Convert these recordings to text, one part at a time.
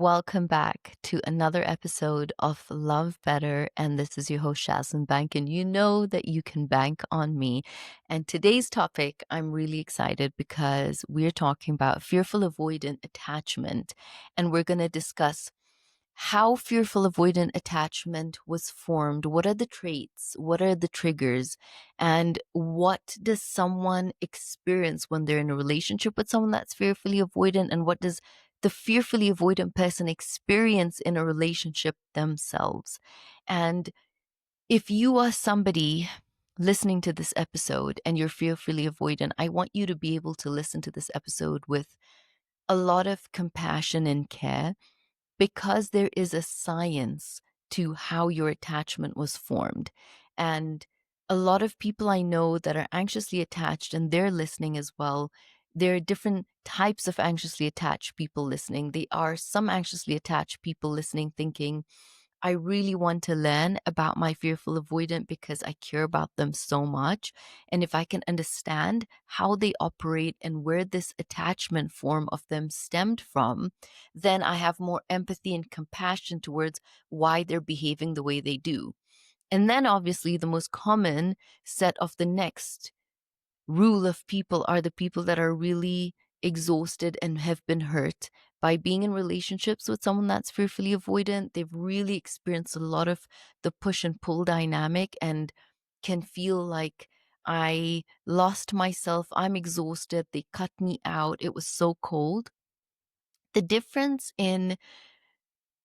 Welcome back to another episode of Love Better. And this is your host, Shazmeen Bank. And you know that you can bank on me. And today's topic, I'm really excited because we're talking about fearful avoidant attachment. And we're going to discuss how fearful avoidant attachment was formed. What are the traits? What are the triggers? And what does someone experience when they're in a relationship with someone that's fearfully avoidant? And what does the fearfully avoidant person experience in a relationship themselves? And if you are somebody listening to this episode and you're fearfully avoidant, I want you to be able to listen to this episode with a lot of compassion and care because there is a science to how your attachment was formed. And a lot of people I know that are anxiously attached and they're listening as well. There are different types of anxiously attached people listening. There are some anxiously attached people listening thinking, I really want to learn about my fearful avoidant because I care about them so much. And if I can understand how they operate and where this attachment form of them stemmed from, then I have more empathy and compassion towards why they're behaving the way they do. And then obviously the most common set of the next rule of people are the people that are really exhausted and have been hurt by being in relationships with someone that's fearfully avoidant. They've really experienced a lot of the push and pull dynamic and can feel like I lost myself. I'm exhausted. They cut me out. It was so cold. The difference in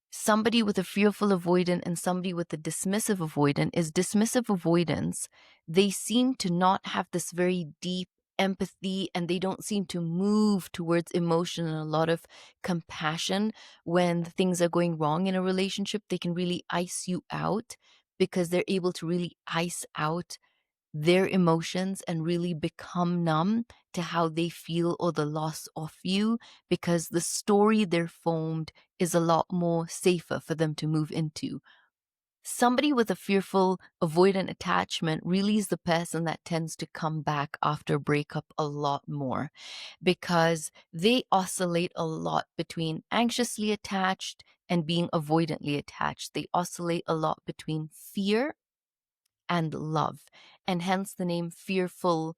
somebody with a fearful avoidant and somebody with a dismissive avoidant is dismissive avoidance. They seem to not have this very deep empathy and they don't seem to move towards emotion and a lot of compassion when things are going wrong in a relationship. They can really ice you out because they're able to really ice out their emotions and really become numb to how they feel or the loss of you because the story they're formed is a lot more safer for them to move into. Somebody with a fearful avoidant attachment really is the person that tends to come back after a breakup a lot more because they oscillate a lot between anxiously attached and being avoidantly attached. They oscillate a lot between fear and love, and hence the name fearful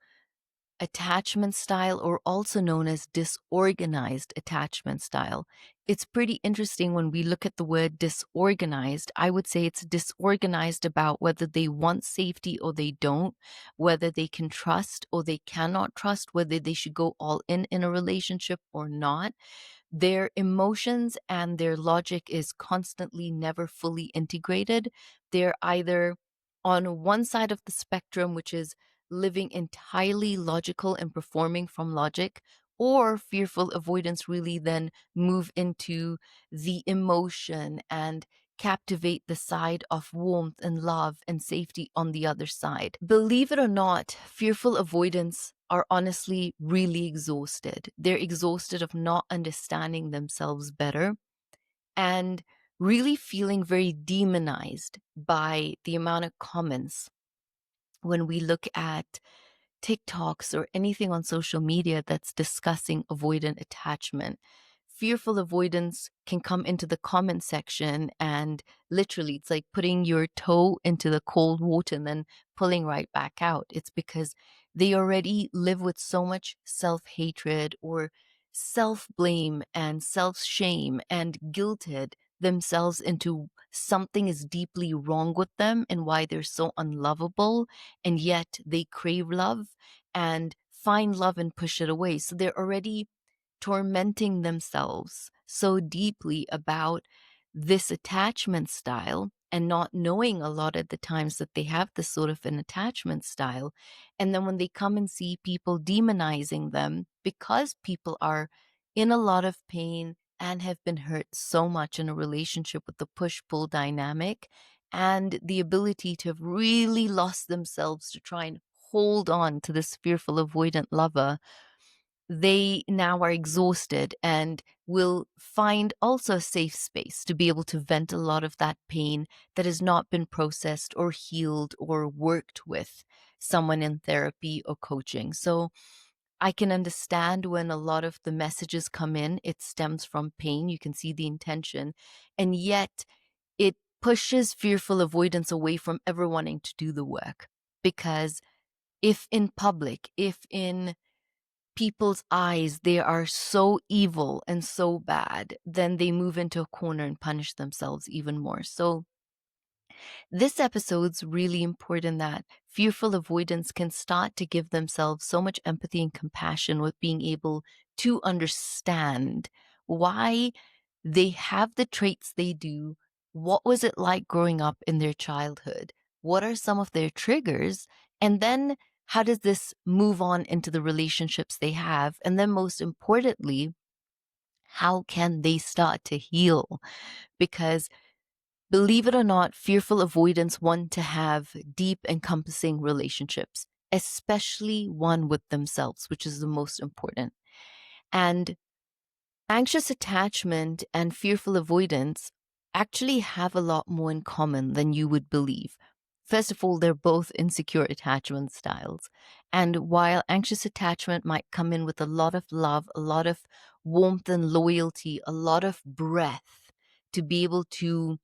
attachment style, or also known as disorganized attachment style. It's pretty interesting when we look at the word disorganized. I would say it's disorganized about whether they want safety or they don't, whether they can trust or they cannot trust, whether they should go all in a relationship or not. Their emotions and their logic is constantly never fully integrated. They're either on one side of the spectrum, which is living entirely logical and performing from logic, or fearful avoidance really then move into the emotion and captivate the side of warmth and love and safety on the other side. Believe it or not, fearful avoidance are honestly really exhausted. They're exhausted of not understanding themselves better and really feeling very demonized by the amount of comments when we look at TikToks or anything on social media that's discussing avoidant attachment. Fearful avoidance can come into the comment section and literally it's like putting your toe into the cold water and then pulling right back out. It's because they already live with so much self-hatred or self-blame and self-shame and guilted themselves into something is deeply wrong with them and why they're so unlovable, and yet they crave love and find love and push it away. So they're already tormenting themselves so deeply about this attachment style and not knowing a lot of the times that they have this sort of an attachment style. And then when they come and see people demonizing them because people are in a lot of pain and have been hurt so much in a relationship with the push pull dynamic and the ability to have really lost themselves to try and hold on to this fearful avoidant lover, they now are exhausted and will find also a safe space to be able to vent a lot of that pain that has not been processed or healed or worked with someone in therapy or coaching. So I can understand when a lot of the messages come in, it stems from pain. You can see the intention. And yet it pushes fearful avoidance away from ever wanting to do the work. Because if in public, if in people's eyes they are so evil and so bad, then they move into a corner and punish themselves even more. So this episode's really important that fearful avoidance can start to give themselves so much empathy and compassion with being able to understand why they have the traits they do. What was it like growing up in their childhood? What are some of their triggers? And then how does this move on into the relationships they have? And then most importantly, how can they start to heal? Because believe it or not, fearful avoidants want to have deep, encompassing relationships, especially one with themselves, which is the most important. And anxious attachment and fearful avoidance actually have a lot more in common than you would believe. First of all, they're both insecure attachment styles. And while anxious attachment might come in with a lot of love, a lot of warmth and loyalty, a lot of breath to be able to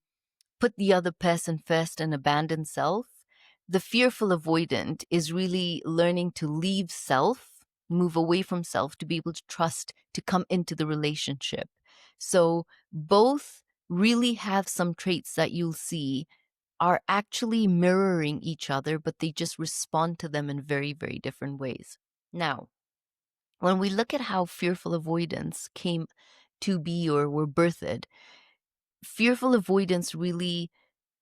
put the other person first and abandon self, the fearful avoidant is really learning to leave self, move away from self to be able to trust to come into the relationship. So both really have some traits that you'll see are actually mirroring each other, but they just respond to them in very, very different ways. Now, when we look at how fearful avoidance came to be or were birthed, fearful avoidance really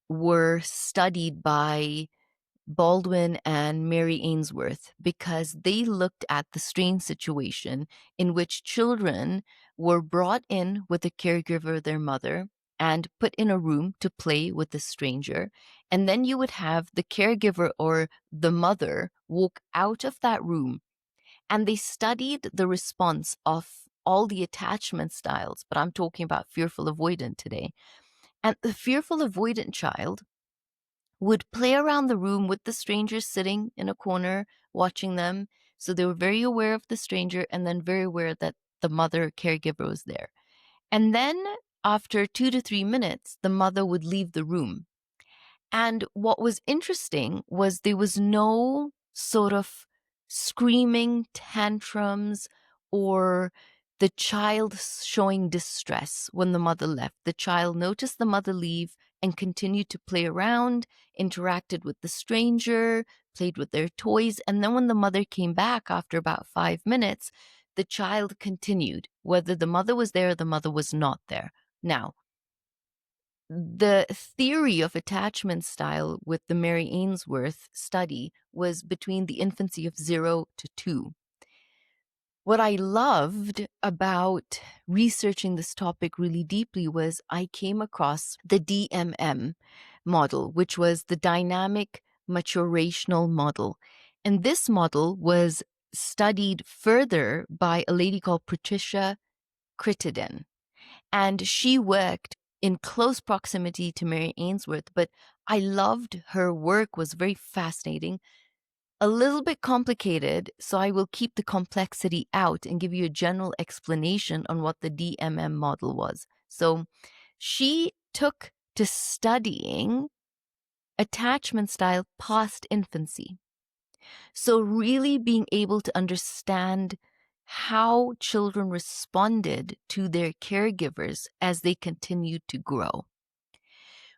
were studied by Baldwin and Mary Ainsworth because they looked at the strange situation in which children were brought in with a caregiver, their mother, and put in a room to play with a stranger. And then you would have the caregiver or the mother walk out of that room. And they studied the response of all the attachment styles, but I'm talking about fearful avoidant today. And the fearful avoidant child would play around the room with the stranger sitting in a corner watching them. So they were very aware of the stranger and then very aware that the mother caregiver was there. And then after 2 to 3 minutes, the mother would leave the room. And what was interesting was there was no sort of screaming tantrums or the child showing distress when the mother left. The child noticed the mother leave and continued to play around, interacted with the stranger, played with their toys. And then when the mother came back after about 5 minutes, the child continued, whether the mother was there or the mother was not there. Now, the theory of attachment style with the Mary Ainsworth study was between the infancy of 0 to 2. What I loved about researching this topic really deeply was I came across the DMM model, which was the dynamic maturational model. And this model was studied further by a lady called Patricia Crittenden. And she worked in close proximity to Mary Ainsworth, but I loved her work, was very fascinating, a little bit complicated, so I will keep the complexity out and give you a general explanation on what the DMM model was. So she took to studying attachment style past infancy. So really being able to understand how children responded to their caregivers as they continued to grow.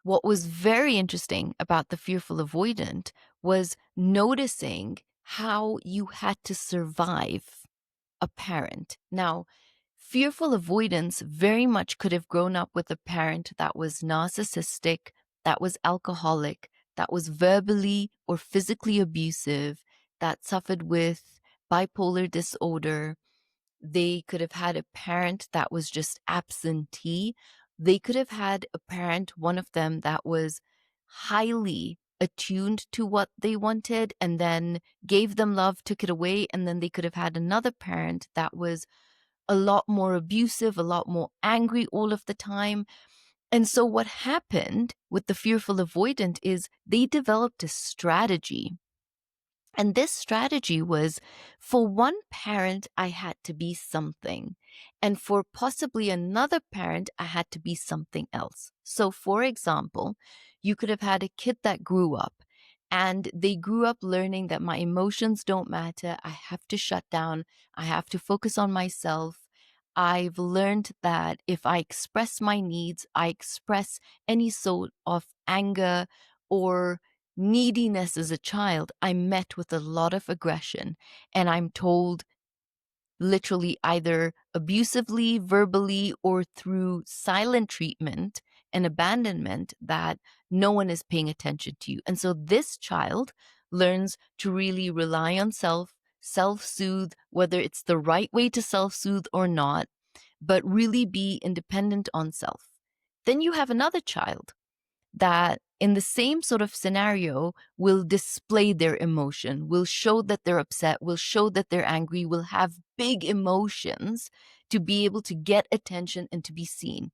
What was very interesting about the fearful avoidant was noticing how you had to survive a parent. Now, fearful avoidance very much could have grown up with a parent that was narcissistic, that was alcoholic, that was verbally or physically abusive, that suffered with bipolar disorder. They could have had a parent that was just absentee. They could have had a parent, one of them, that was highly attuned to what they wanted and then gave them love, took it away. And then they could have had another parent that was a lot more abusive, a lot more angry all of the time. And so what happened with the fearful avoidant is they developed a strategy And this strategy was, for one parent, I had to be something. And for possibly another parent, I had to be something else. So, for example, you could have had a kid that grew up and they grew up learning that my emotions don't matter. I have to shut down. I have to focus on myself. I've learned that if I express my needs, I express any sort of anger or neediness as a child, I'm met with a lot of aggression and I'm told literally either abusively, verbally, or through silent treatment and abandonment that no one is paying attention to you. And so this child learns to really rely on self soothe, whether it's the right way to self soothe or not, but really be independent on self. Then you have another child that in the same sort of scenario will display their emotion, will show that they're upset, will show that they're angry, will have big emotions to be able to get attention and to be seen.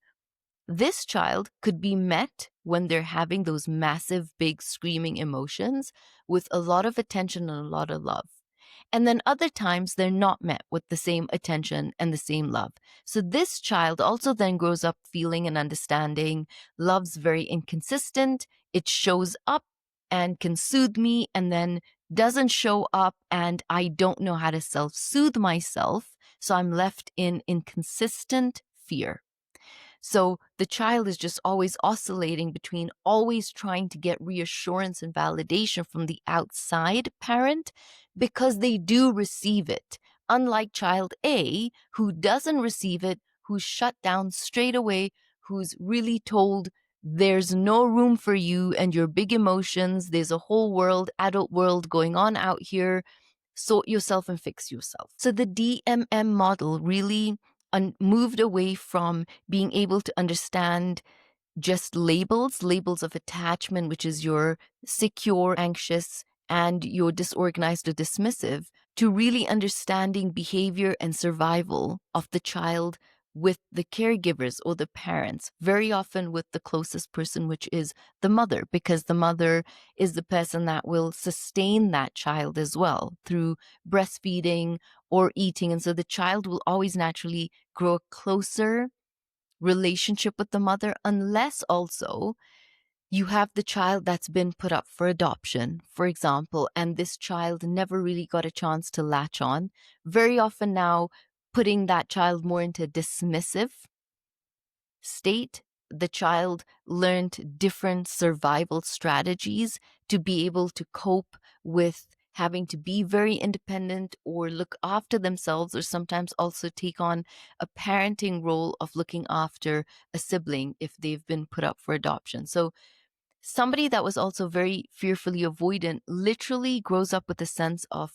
This child could be met when they're having those massive, big, screaming emotions with a lot of attention and a lot of love. And then other times they're not met with the same attention and the same love. So this child also then grows up feeling and understanding love's very inconsistent. It shows up and can soothe me and then doesn't show up, and I don't know how to self soothe myself. So I'm left in inconsistent fear. So the child is just always oscillating between always trying to get reassurance and validation from the outside parent because they do receive it. Unlike child A, who doesn't receive it, who's shut down straight away, who's really told there's no room for you and your big emotions. There's a whole world, adult world going on out here. Sort yourself and fix yourself. So the DMM model really moved away from being able to understand just labels of attachment, which is your secure, anxious, and your disorganized or dismissive, to really understanding behavior and survival of the child with the caregivers or the parents, very often with the closest person, which is the mother, because the mother is the person that will sustain that child as well through breastfeeding or eating. And so the child will always naturally grow a closer relationship with the mother, unless also you have the child that's been put up for adoption, for example, and this child never really got a chance to latch on. Very often now, putting that child more into dismissive state, the child learned different survival strategies to be able to cope with having to be very independent or look after themselves, or sometimes also take on a parenting role of looking after a sibling if they've been put up for adoption. So somebody that was also very fearfully avoidant literally grows up with a sense of,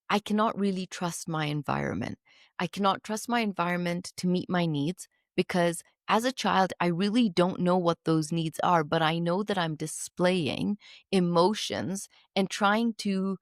I cannot really trust my environment. I cannot trust my environment to meet my needs because as a child, I really don't know what those needs are, but I know that I'm displaying emotions and trying to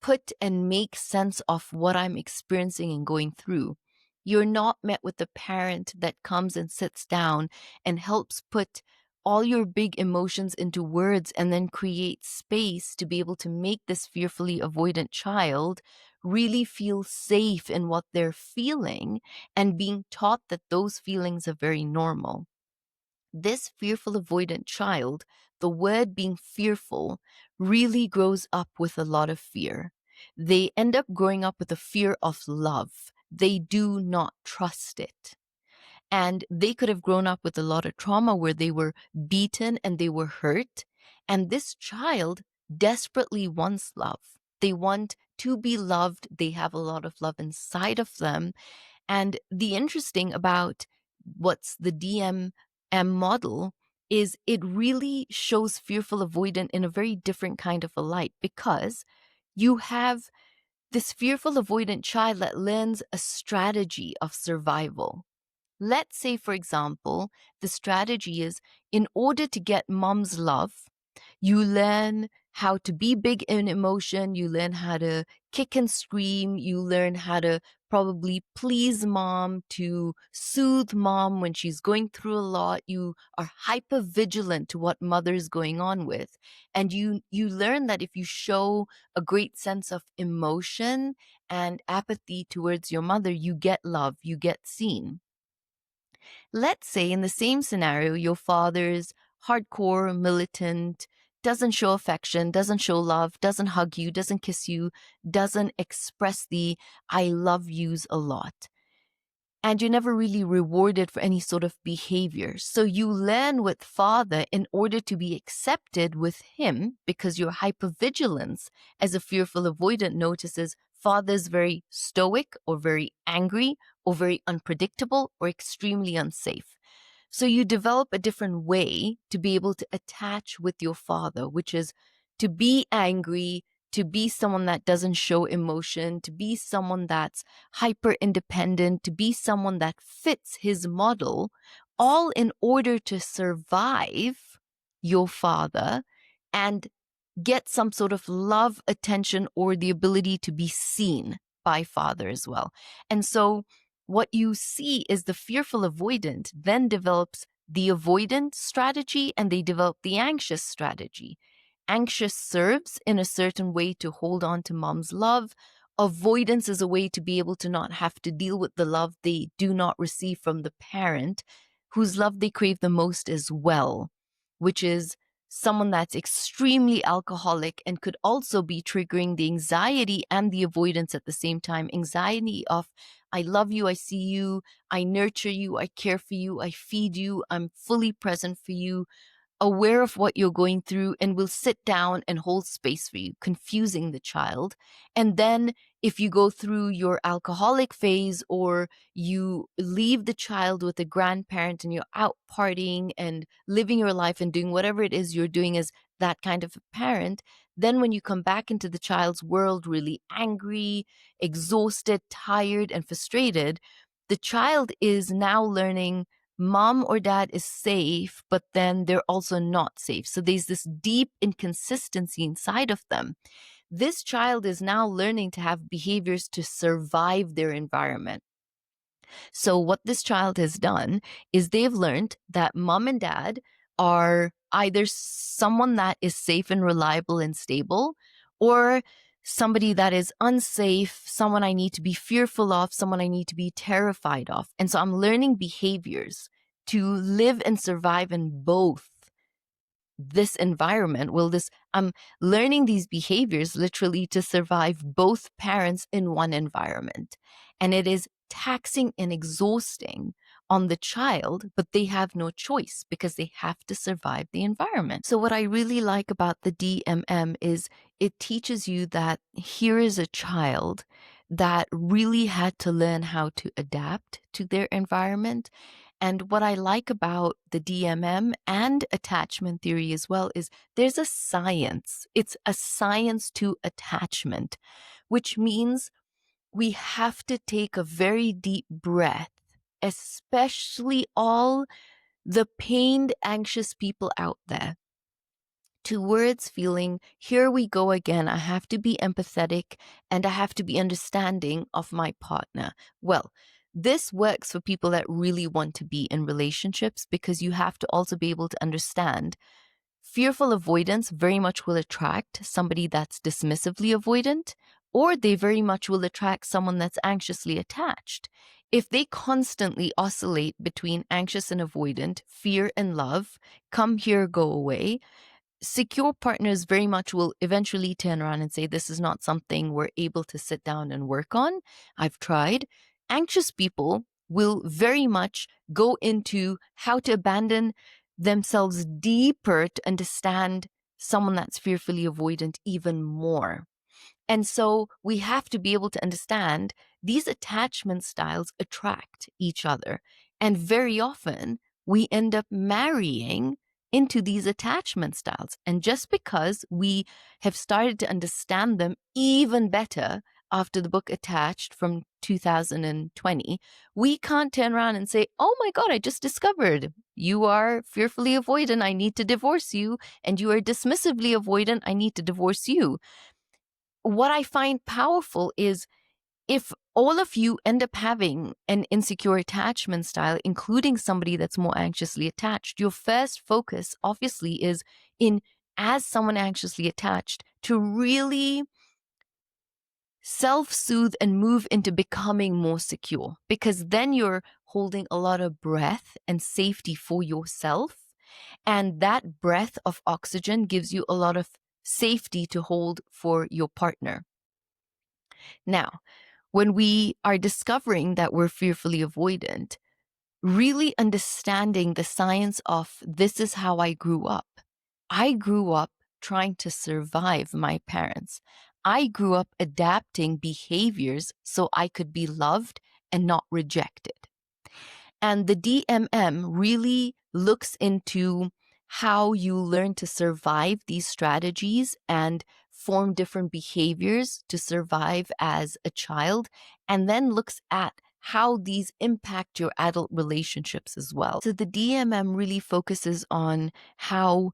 put and make sense of what I'm experiencing and going through. You're not met with a parent that comes and sits down and helps put all your big emotions into words and then create space to be able to make this fearfully avoidant child really feel safe in what they're feeling and being taught that those feelings are very normal. This fearful avoidant child, the word being fearful, really grows up with a lot of fear. They end up growing up with a fear of love. They do not trust it. And they could have grown up with a lot of trauma where they were beaten and they were hurt. And this child desperately wants love. They want to be loved. They have a lot of love inside of them. And the interesting about what's the DMM model is it really shows fearful avoidant in a very different kind of a light, because you have this fearful avoidant child that learns a strategy of survival. Let's say, for example, the strategy is, in order to get mom's love, you learn how to be big in emotion. You learn how to kick and scream. You learn how to probably please mom, to soothe mom when she's going through a lot. You are hyper vigilant to what mother's going on with. And you learn that if you show a great sense of emotion and apathy towards your mother, you get love, you get seen. Let's say in the same scenario, your father's hardcore, militant, doesn't show affection, doesn't show love, doesn't hug you, doesn't kiss you, doesn't express the I love yous a lot. And you're never really rewarded for any sort of behavior. So you learn with father in order to be accepted with him, because your hypervigilance as a fearful avoidant notices father's very stoic or very angry or very unpredictable or extremely unsafe. So you develop a different way to be able to attach with your father, which is to be angry, to be someone that doesn't show emotion, to be someone that's hyper independent, to be someone that fits his model, all in order to survive your father and get some sort of love, attention, or the ability to be seen by father as well. And so what you see is the fearful avoidant then develops the avoidant strategy and they develop the anxious strategy. Anxious serves in a certain way to hold on to mom's love. Avoidance is a way to be able to not have to deal with the love they do not receive from the parent, whose love they crave the most as well, which is someone that's extremely alcoholic and could also be triggering the anxiety and the avoidance at the same time. Anxiety of, I love you, I see you, I nurture you, I care for you, I feed you, I'm fully present for you, aware of what you're going through, and will sit down and hold space for you, confusing the child. And then if you go through your alcoholic phase or you leave the child with a grandparent and you're out partying and living your life and doing whatever it is you're doing as that kind of a parent, then when you come back into the child's world really angry, exhausted, tired, and frustrated, the child is now learning mom or dad is safe, but then they're also not safe. So there's this deep inconsistency inside of them. This child is now learning to have behaviors to survive their environment. So what this child has done is they've learned that mom and dad are either someone that is safe and reliable and stable, or somebody that is unsafe, someone I need to be fearful of, someone I need to be terrified of. And so I'm learning behaviors to live and survive in both this environment. I'm learning these behaviors literally to survive both parents in one environment. And it is taxing and exhausting on the child, but they have no choice because they have to survive the environment. So what I really like about the DMM is it teaches you that here is a child that really had to learn how to adapt to their environment. And what I like about the DMM and attachment theory as well is there's a science. It's a science to attachment, which means we have to take a very deep breath, especially all the pained, anxious people out there, towards feeling, here we go again. I have to be empathetic and I have to be understanding of my partner. Well, this works for people that really want to be in relationships, because you have to also be able to understand fearful avoidance very much will attract somebody that's dismissively avoidant, or they very much will attract someone that's anxiously attached. If they constantly oscillate between anxious and avoidant, fear and love, come here, go away, secure partners very much will eventually turn around and say, this is not something we're able to sit down and work on. I've tried. Anxious people will very much go into how to abandon themselves deeper to understand someone that's fearfully avoidant even more. And so we have to be able to understand these attachment styles attract each other. And very often we end up marrying into these attachment styles. And just because we have started to understand them even better, after the book Attached from 2020, we can't turn around and say, oh my God, I just discovered you are fearfully avoidant. I need to divorce you. And you are dismissively avoidant. I need to divorce you. What I find powerful is if all of you end up having an insecure attachment style, including somebody that's more anxiously attached, your first focus obviously is in, as someone anxiously attached, to really self-soothe and move into becoming more secure, because then you're holding a lot of breath and safety for yourself. And that breath of oxygen gives you a lot of safety to hold for your partner. Now, when we are discovering that we're fearfully avoidant, really understanding the science of this is how I grew up. I grew up trying to survive my parents. I grew up adapting behaviors so I could be loved and not rejected. And the DMM really looks into how you learn to survive these strategies and form different behaviors to survive as a child, and then looks at how these impact your adult relationships as well. So the DMM really focuses on how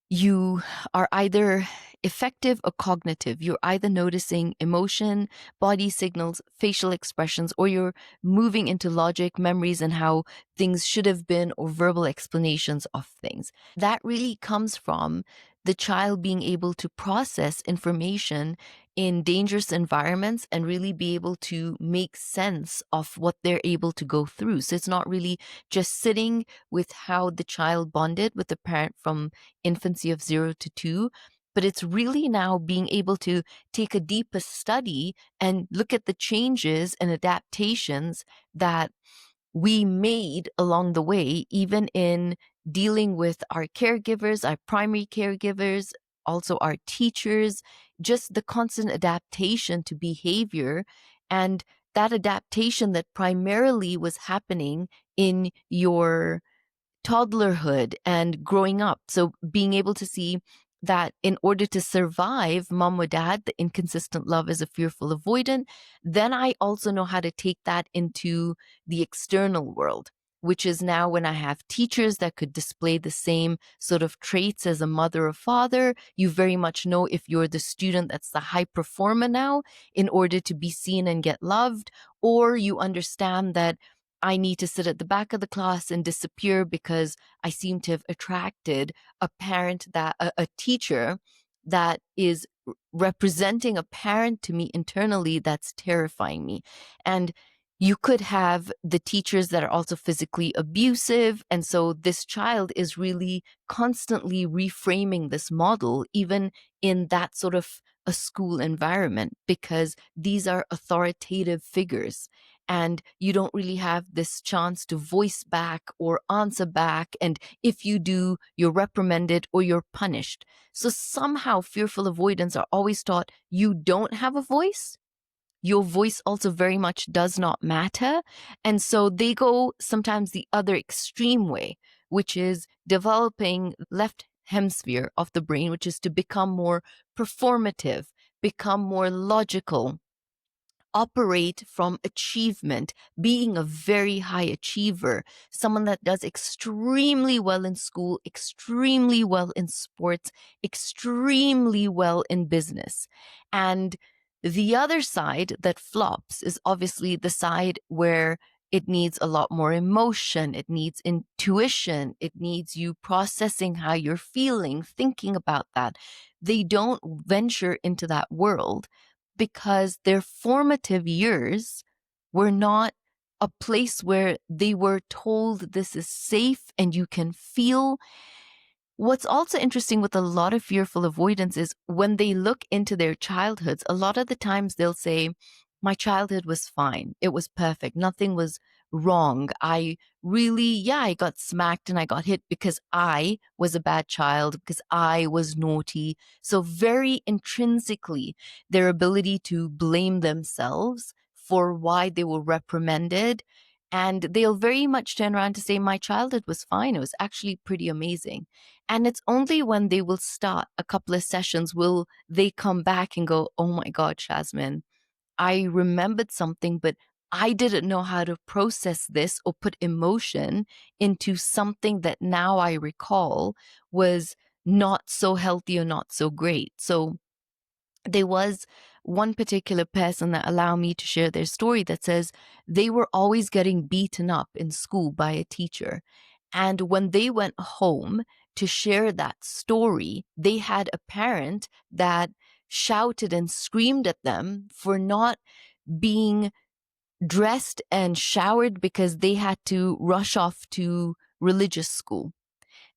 you are either effective or cognitive. You're either noticing emotion, body signals, facial expressions, or you're moving into logic, memories, and how things should have been, or verbal explanations of things. That really comes from the child being able to process information in dangerous environments and really be able to make sense of what they're able to go through. So it's not really just sitting with how the child bonded with the parent from infancy of 0 to 2, but it's really now being able to take a deeper study and look at the changes and adaptations that we made along the way, even in dealing with our caregivers, our primary caregivers, also our teachers, just the constant adaptation to behavior. And that adaptation that primarily was happening in your toddlerhood and growing up. So being able to see that in order to survive mom or dad, the inconsistent love is a fearful avoidant, then I also know how to take that into the external world, which is now when I have teachers that could display the same sort of traits as a mother or father. You very much know if you're the student that's the high performer now in order to be seen and get loved, or you understand that I need to sit at the back of the class and disappear because I seem to have attracted a parent that a teacher that is representing a parent to me internally that's terrifying me. And you could have the teachers that are also physically abusive. And so this child is really constantly reframing this model, even in that sort of a school environment, because these are authoritative figures and you don't really have this chance to voice back or answer back. And if you do, you're reprimanded or you're punished. So somehow fearful avoidants are always taught you don't have a voice. Your voice also very much does not matter. And so they go sometimes the other extreme way, which is developing left hemisphere of the brain, which is to become more performative, become more logical, operate from achievement, being a very high achiever, someone that does extremely well in school, extremely well in sports, extremely well in business. And the other side that flops is obviously the side where it needs a lot more emotion. It needs intuition. It needs you processing how you're feeling, thinking about that. They don't venture into that world because their formative years were not a place where they were told this is safe and you can feel. What's also interesting with a lot of fearful avoidance is when they look into their childhoods, a lot of the times they'll say, my childhood was fine. It was perfect. Nothing was wrong. I really, yeah, I got smacked and I got hit because I was a bad child, because I was naughty. So very intrinsically, their ability to blame themselves for why they were reprimanded. And they'll very much turn around to say, my childhood was fine. It was actually pretty amazing. And it's only when they will start a couple of sessions will they come back and go, oh my God, Shazmin, I remembered something, but I didn't know how to process this or put emotion into something that now I recall was not so healthy or not so great. So there was one particular person that allowed me to share their story that says they were always getting beaten up in school by a teacher. And when they went home to share that story, they had a parent that shouted and screamed at them for not being dressed and showered because they had to rush off to religious school.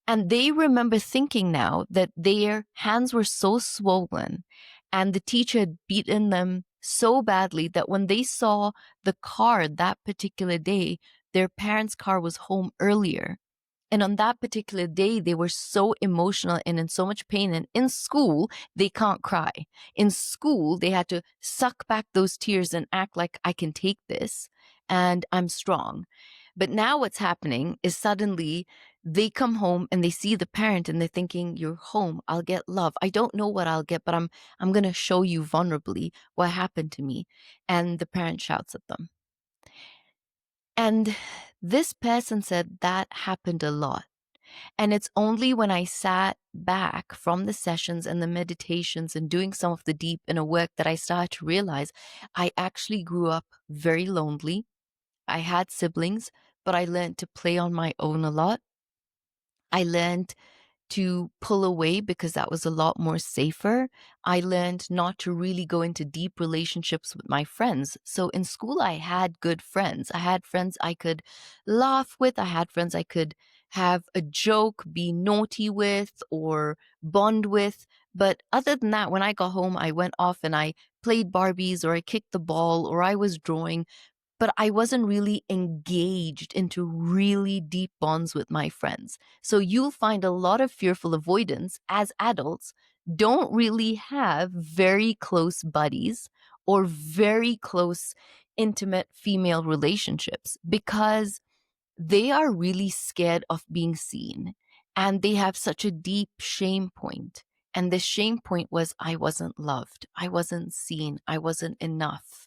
And they remember thinking now that their hands were so swollen and the teacher had beaten them so badly that when they saw the car that particular day, their parents' car was home earlier. And on that particular day, they were so emotional and in so much pain. And in school, they can't cry. In school, they had to suck back those tears and act like I can take this and I'm strong. But now what's happening is suddenly they come home and they see the parent and they're thinking, you're home. I'll get love. I don't know what I'll get, but I'm going to show you vulnerably what happened to me. And the parent shouts at them. And this person said that happened a lot. And it's only when I sat back from the sessions and the meditations and doing some of the deep inner work that I started to realize I actually grew up very lonely. I had siblings, but I learned to play on my own a lot. I learned to pull away because that was a lot more safer. I learned not to really go into deep relationships with my friends. So in school, I had good friends. I had friends I could laugh with. I had friends I could have a joke, be naughty with, or bond with. But other than that, when I got home, I went off and I played Barbies or I kicked the ball or I was drawing, but I wasn't really engaged into really deep bonds with my friends. So you'll find a lot of fearful avoidants as adults don't really have very close buddies or very close intimate female relationships because they are really scared of being seen and they have such a deep shame point. And the shame point was I wasn't loved, I wasn't seen, I wasn't enough.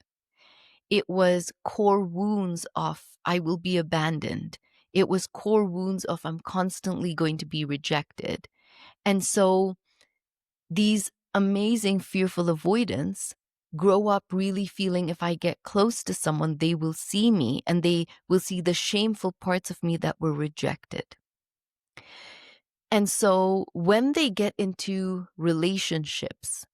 It was core wounds of I will be abandoned. It was core wounds of I'm constantly going to be rejected. And so these amazing fearful avoidants grow up really feeling if I get close to someone, they will see me and they will see the shameful parts of me that were rejected. And so when they get into relationships,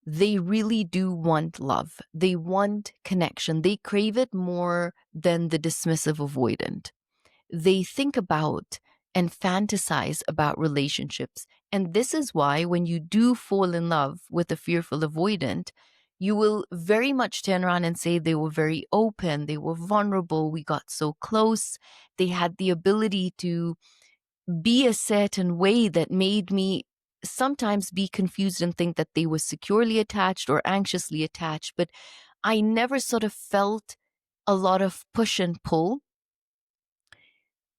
they really do want love. They want connection. They crave it more than the dismissive avoidant. They think about and fantasize about relationships. And this is why when you do fall in love with a fearful avoidant, you will very much turn around and say they were very open, they were vulnerable, we got so close, they had the ability to be a certain way that made me sometimes be confused and think that they were securely attached or anxiously attached. But I never sort of felt a lot of push and pull.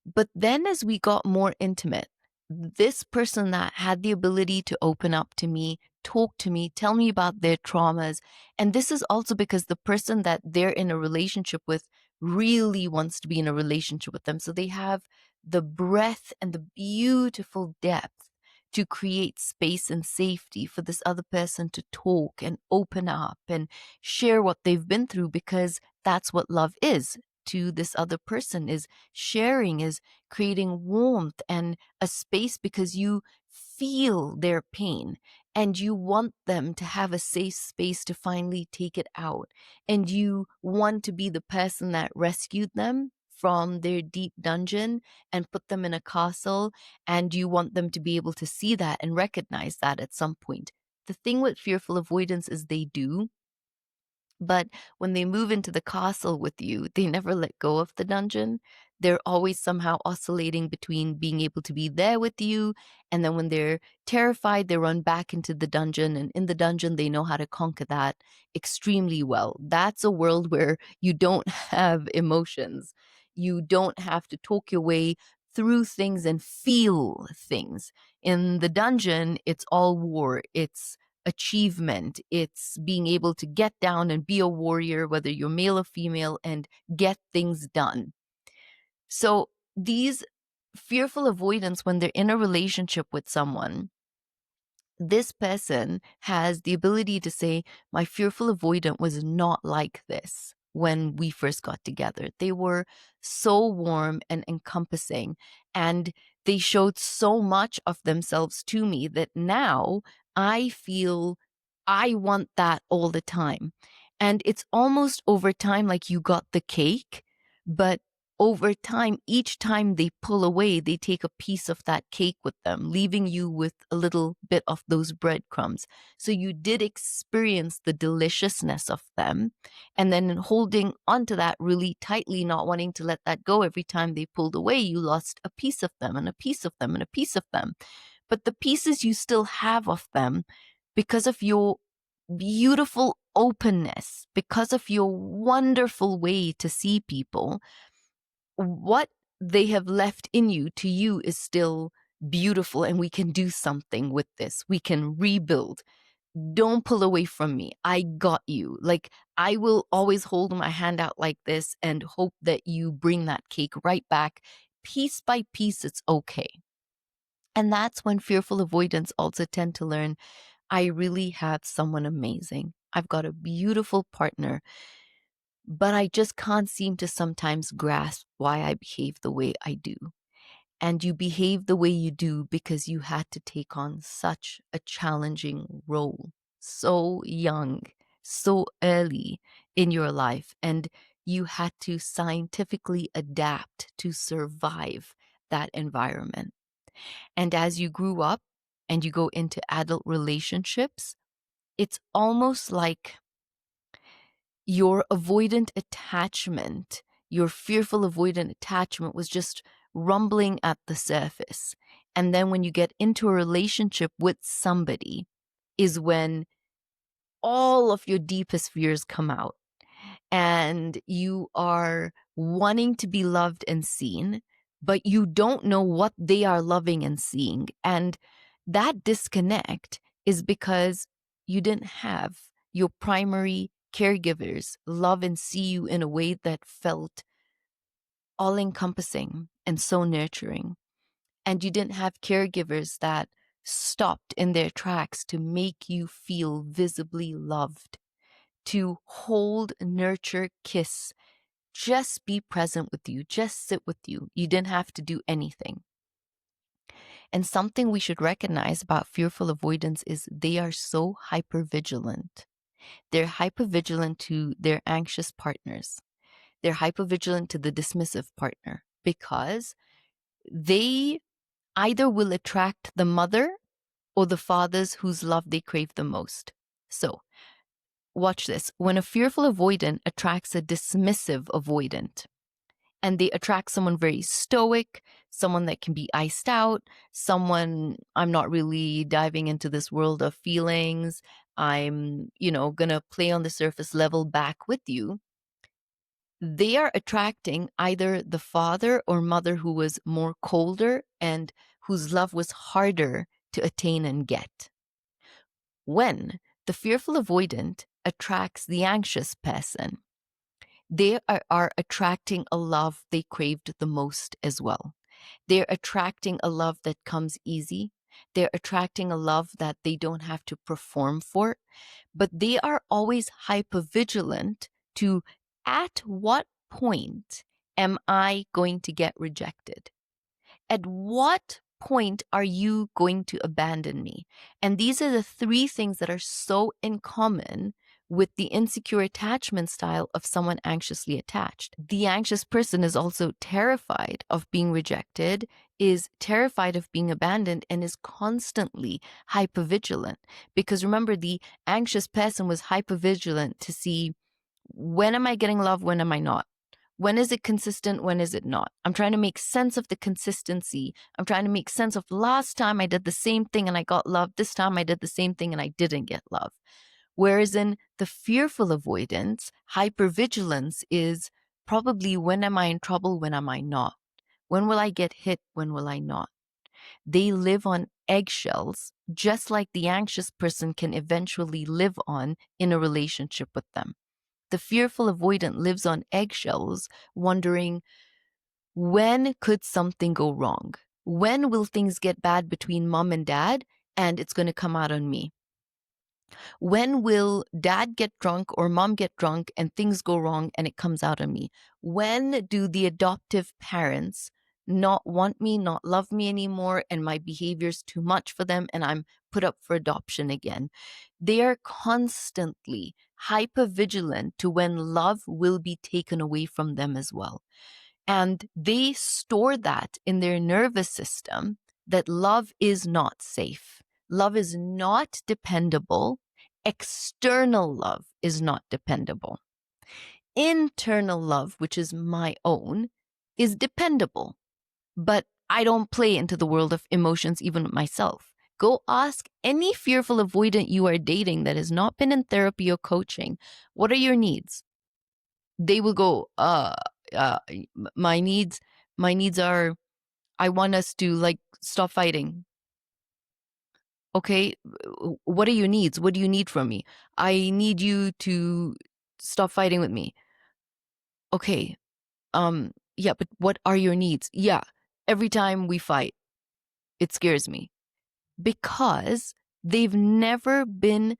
But then as we got more intimate, this person that had the ability to open up to me, talk to me, tell me about their traumas. And this is also because the person that they're in a relationship with really wants to be in a relationship with them. So they have the breadth and the beautiful depth to create space and safety for this other person to talk and open up and share what they've been through, because that's what love is to this other person, is sharing, is creating warmth and a space because you feel their pain and you want them to have a safe space to finally take it out. And you want to be the person that rescued them from their deep dungeon and put them in a castle. And you want them to be able to see that and recognize that at some point. The thing with fearful avoidance is they do. But when they move into the castle with you, they never let go of the dungeon. They're always somehow oscillating between being able to be there with you, and then when they're terrified, they run back into the dungeon. And in the dungeon, they know how to conquer that extremely well. That's a world where you don't have emotions. You don't have to talk your way through things and feel things. In the dungeon, it's all war. It's achievement. It's being able to get down and be a warrior, whether you're male or female, and get things done. So these fearful avoidants, when they're in a relationship with someone, this person has the ability to say, my fearful avoidant was not like this when we first got together. They were so warm and encompassing, and they showed so much of themselves to me that now I feel I want that all the time. And it's almost over time like you got the cake, but over time, each time they pull away, they take a piece of that cake with them, leaving you with a little bit of those breadcrumbs. So you did experience the deliciousness of them. And then holding onto that really tightly, not wanting to let that go, every time they pulled away, you lost a piece of them and a piece of them and a piece of them. But the pieces you still have of them, because of your beautiful openness, because of your wonderful way to see people, what they have left in you to you is still beautiful, and we can do something with this. We can rebuild. Don't pull away from me. I got you. Like, I will always hold my hand out like this and hope that you bring that cake right back. Piece by piece, it's okay. And that's when fearful avoidants also tend to learn, I really have someone amazing. I've got a beautiful partner, but I just can't seem to sometimes grasp why I behave the way I do. And you behave the way you do because you had to take on such a challenging role so young, so early in your life. And you had to scientifically adapt to survive that environment. And as you grew up and you go into adult relationships, it's almost like your avoidant attachment, your fearful avoidant attachment was just rumbling at the surface. And then when you get into a relationship with somebody, is when all of your deepest fears come out, and you are wanting to be loved and seen, but you don't know what they are loving and seeing. And that disconnect is because you didn't have your primary caregivers love and see you in a way that felt all encompassing and so nurturing. And you didn't have caregivers that stopped in their tracks to make you feel visibly loved, to hold, nurture, kiss, just be present with you, just sit with you. You didn't have to do anything. And something we should recognize about fearful avoidance is they are so hypervigilant. They're hypervigilant to their anxious partners. They're hypervigilant to the dismissive partner because they either will attract the mother or the fathers whose love they crave the most. So, watch this. When a fearful avoidant attracts a dismissive avoidant, and they attract someone very stoic, someone that can be iced out, someone, I'm not really diving into this world of feelings, I'm, gonna play on the surface level back with you. They are attracting either the father or mother who was more colder and whose love was harder to attain and get. When the fearful avoidant attracts the anxious person, they are attracting a love they craved the most as well. They're attracting a love that comes easy. They're attracting a love that they don't have to perform for, but they are always hypervigilant to, at what point am I going to get rejected? At what point are you going to abandon me? And these are the three things that are so in common with the insecure attachment style of someone anxiously attached. The anxious person is also terrified of being rejected, is terrified of being abandoned, and is constantly hypervigilant. Because remember, the anxious person was hypervigilant to see, when am I getting love? When am I not? When is it consistent? When is it not? I'm trying to make sense of the consistency. I'm trying to make sense of, last time I did the same thing and I got love. This time I did the same thing and I didn't get love. Whereas in the fearful avoidance, hypervigilance is probably, when am I in trouble? When am I not? When will I get hit? When will I not? They live on eggshells, just like the anxious person can eventually live on in a relationship with them. The fearful avoidant lives on eggshells, wondering, when could something go wrong? When will things get bad between mom and dad and it's going to come out on me? When will dad get drunk or mom get drunk and things go wrong and it comes out on me? When do the adoptive parents not want me, not love me anymore, and my behavior's too much for them and I'm put up for adoption again? They are constantly hyper vigilant to when love will be taken away from them as well. And they store that in their nervous system, that love is not safe. Love is not dependable. External love is not dependable. Internal love, which is my own, is dependable. But I don't play into the world of emotions even with myself. Go ask any fearful avoidant you are dating that has not been in therapy or coaching, what are your needs? They will go, uh, my needs are, I want us to like stop fighting. Okay, what are your needs? What do you need from me? I need you to stop fighting with me. Okay, yeah, but what are your needs? Yeah, every time we fight, it scares me because they've never been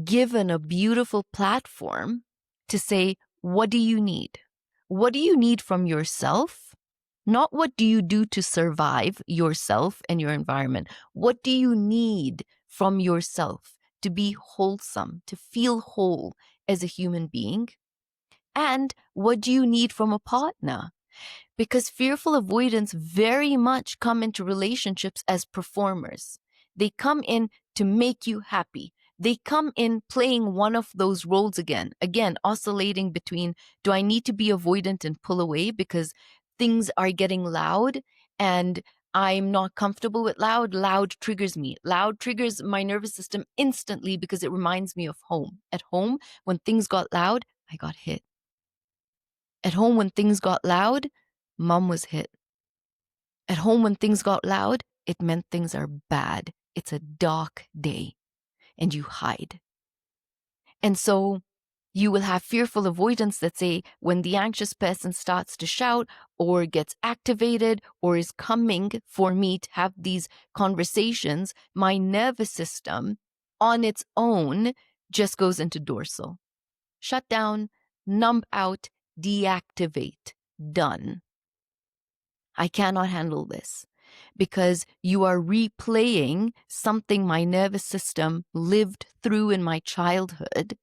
given a beautiful platform to say, what do you need? What do you need from yourself? Not what do you do to survive yourself and your environment. What do you need from yourself to be wholesome, to feel whole as a human being? And what do you need from a partner? Because fearful avoidants very much come into relationships as performers. They come in to make you happy. They come in playing one of those roles again, oscillating between, do I need to be avoidant and pull away because things are getting loud and I'm not comfortable with loud? Loud triggers me. Loud triggers my nervous system instantly because it reminds me of home. At home, when things got loud, I got hit. At home, when things got loud, mom was hit. At home, when things got loud, it meant things are bad. It's a dark day and you hide. And so you will have fearful avoidance that say when the anxious person starts to shout or gets activated or is coming for me to have these conversations, my nervous system on its own just goes into dorsal. Shut down, numb out, deactivate, done. I cannot handle this because you are replaying something my nervous system lived through in my childhood.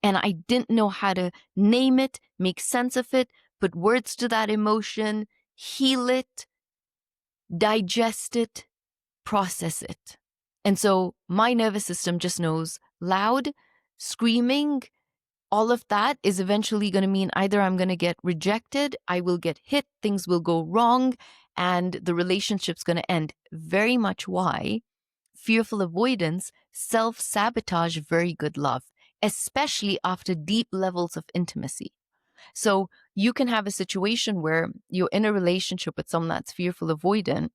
And I didn't know how to name it, make sense of it, put words to that emotion, heal it, digest it, process it. And so my nervous system just knows loud, screaming, all of that is eventually going to mean either I'm going to get rejected, I will get hit, things will go wrong, and the relationship's going to end. Very much why fearful avoidance self-sabotage very good love, especially after deep levels of intimacy. So you can have a situation where you're in a relationship with someone that's fearful avoidant,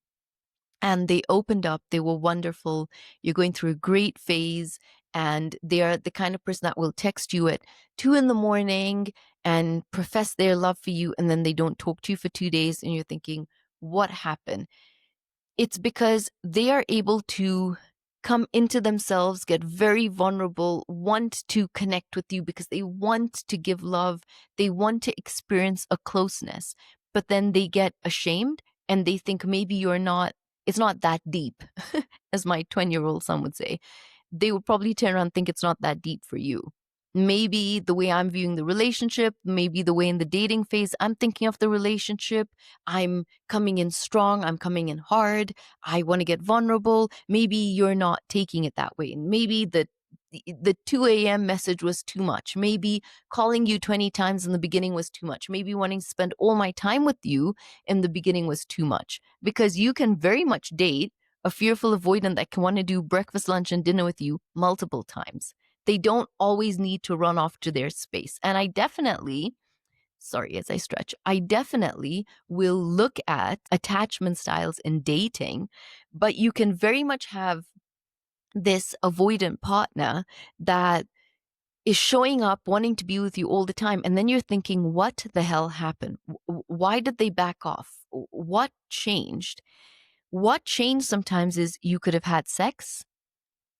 and they opened up, they were wonderful, you're going through a great phase, and they are the kind of person that will text you at 2 a.m. and profess their love for you, and then they don't talk to you for 2 days, and you're thinking, what happened? It's because they are able to come into themselves, get very vulnerable, want to connect with you because they want to give love, they want to experience a closeness, but then they get ashamed and they think maybe it's not that deep, as my 20-year-old son would say. They would probably turn around and think it's not that deep for you. Maybe the way I'm viewing the relationship, maybe the way in the dating phase I'm thinking of the relationship, I'm coming in strong, I'm coming in hard, I want to get vulnerable. Maybe you're not taking it that way. Maybe the 2 a.m. message was too much. Maybe calling you 20 times in the beginning was too much. Maybe wanting to spend all my time with you in the beginning was too much. Because you can very much date a fearful avoidant that can want to do breakfast, lunch, and dinner with you multiple times. They don't always need to run off to their space. And I definitely sorry, as I stretch, I definitely will look at attachment styles in dating, but you can very much have this avoidant partner that is showing up wanting to be with you all the time. And then you're thinking, what the hell happened? Why did they back off? What changed? What changed sometimes is you could have had sex.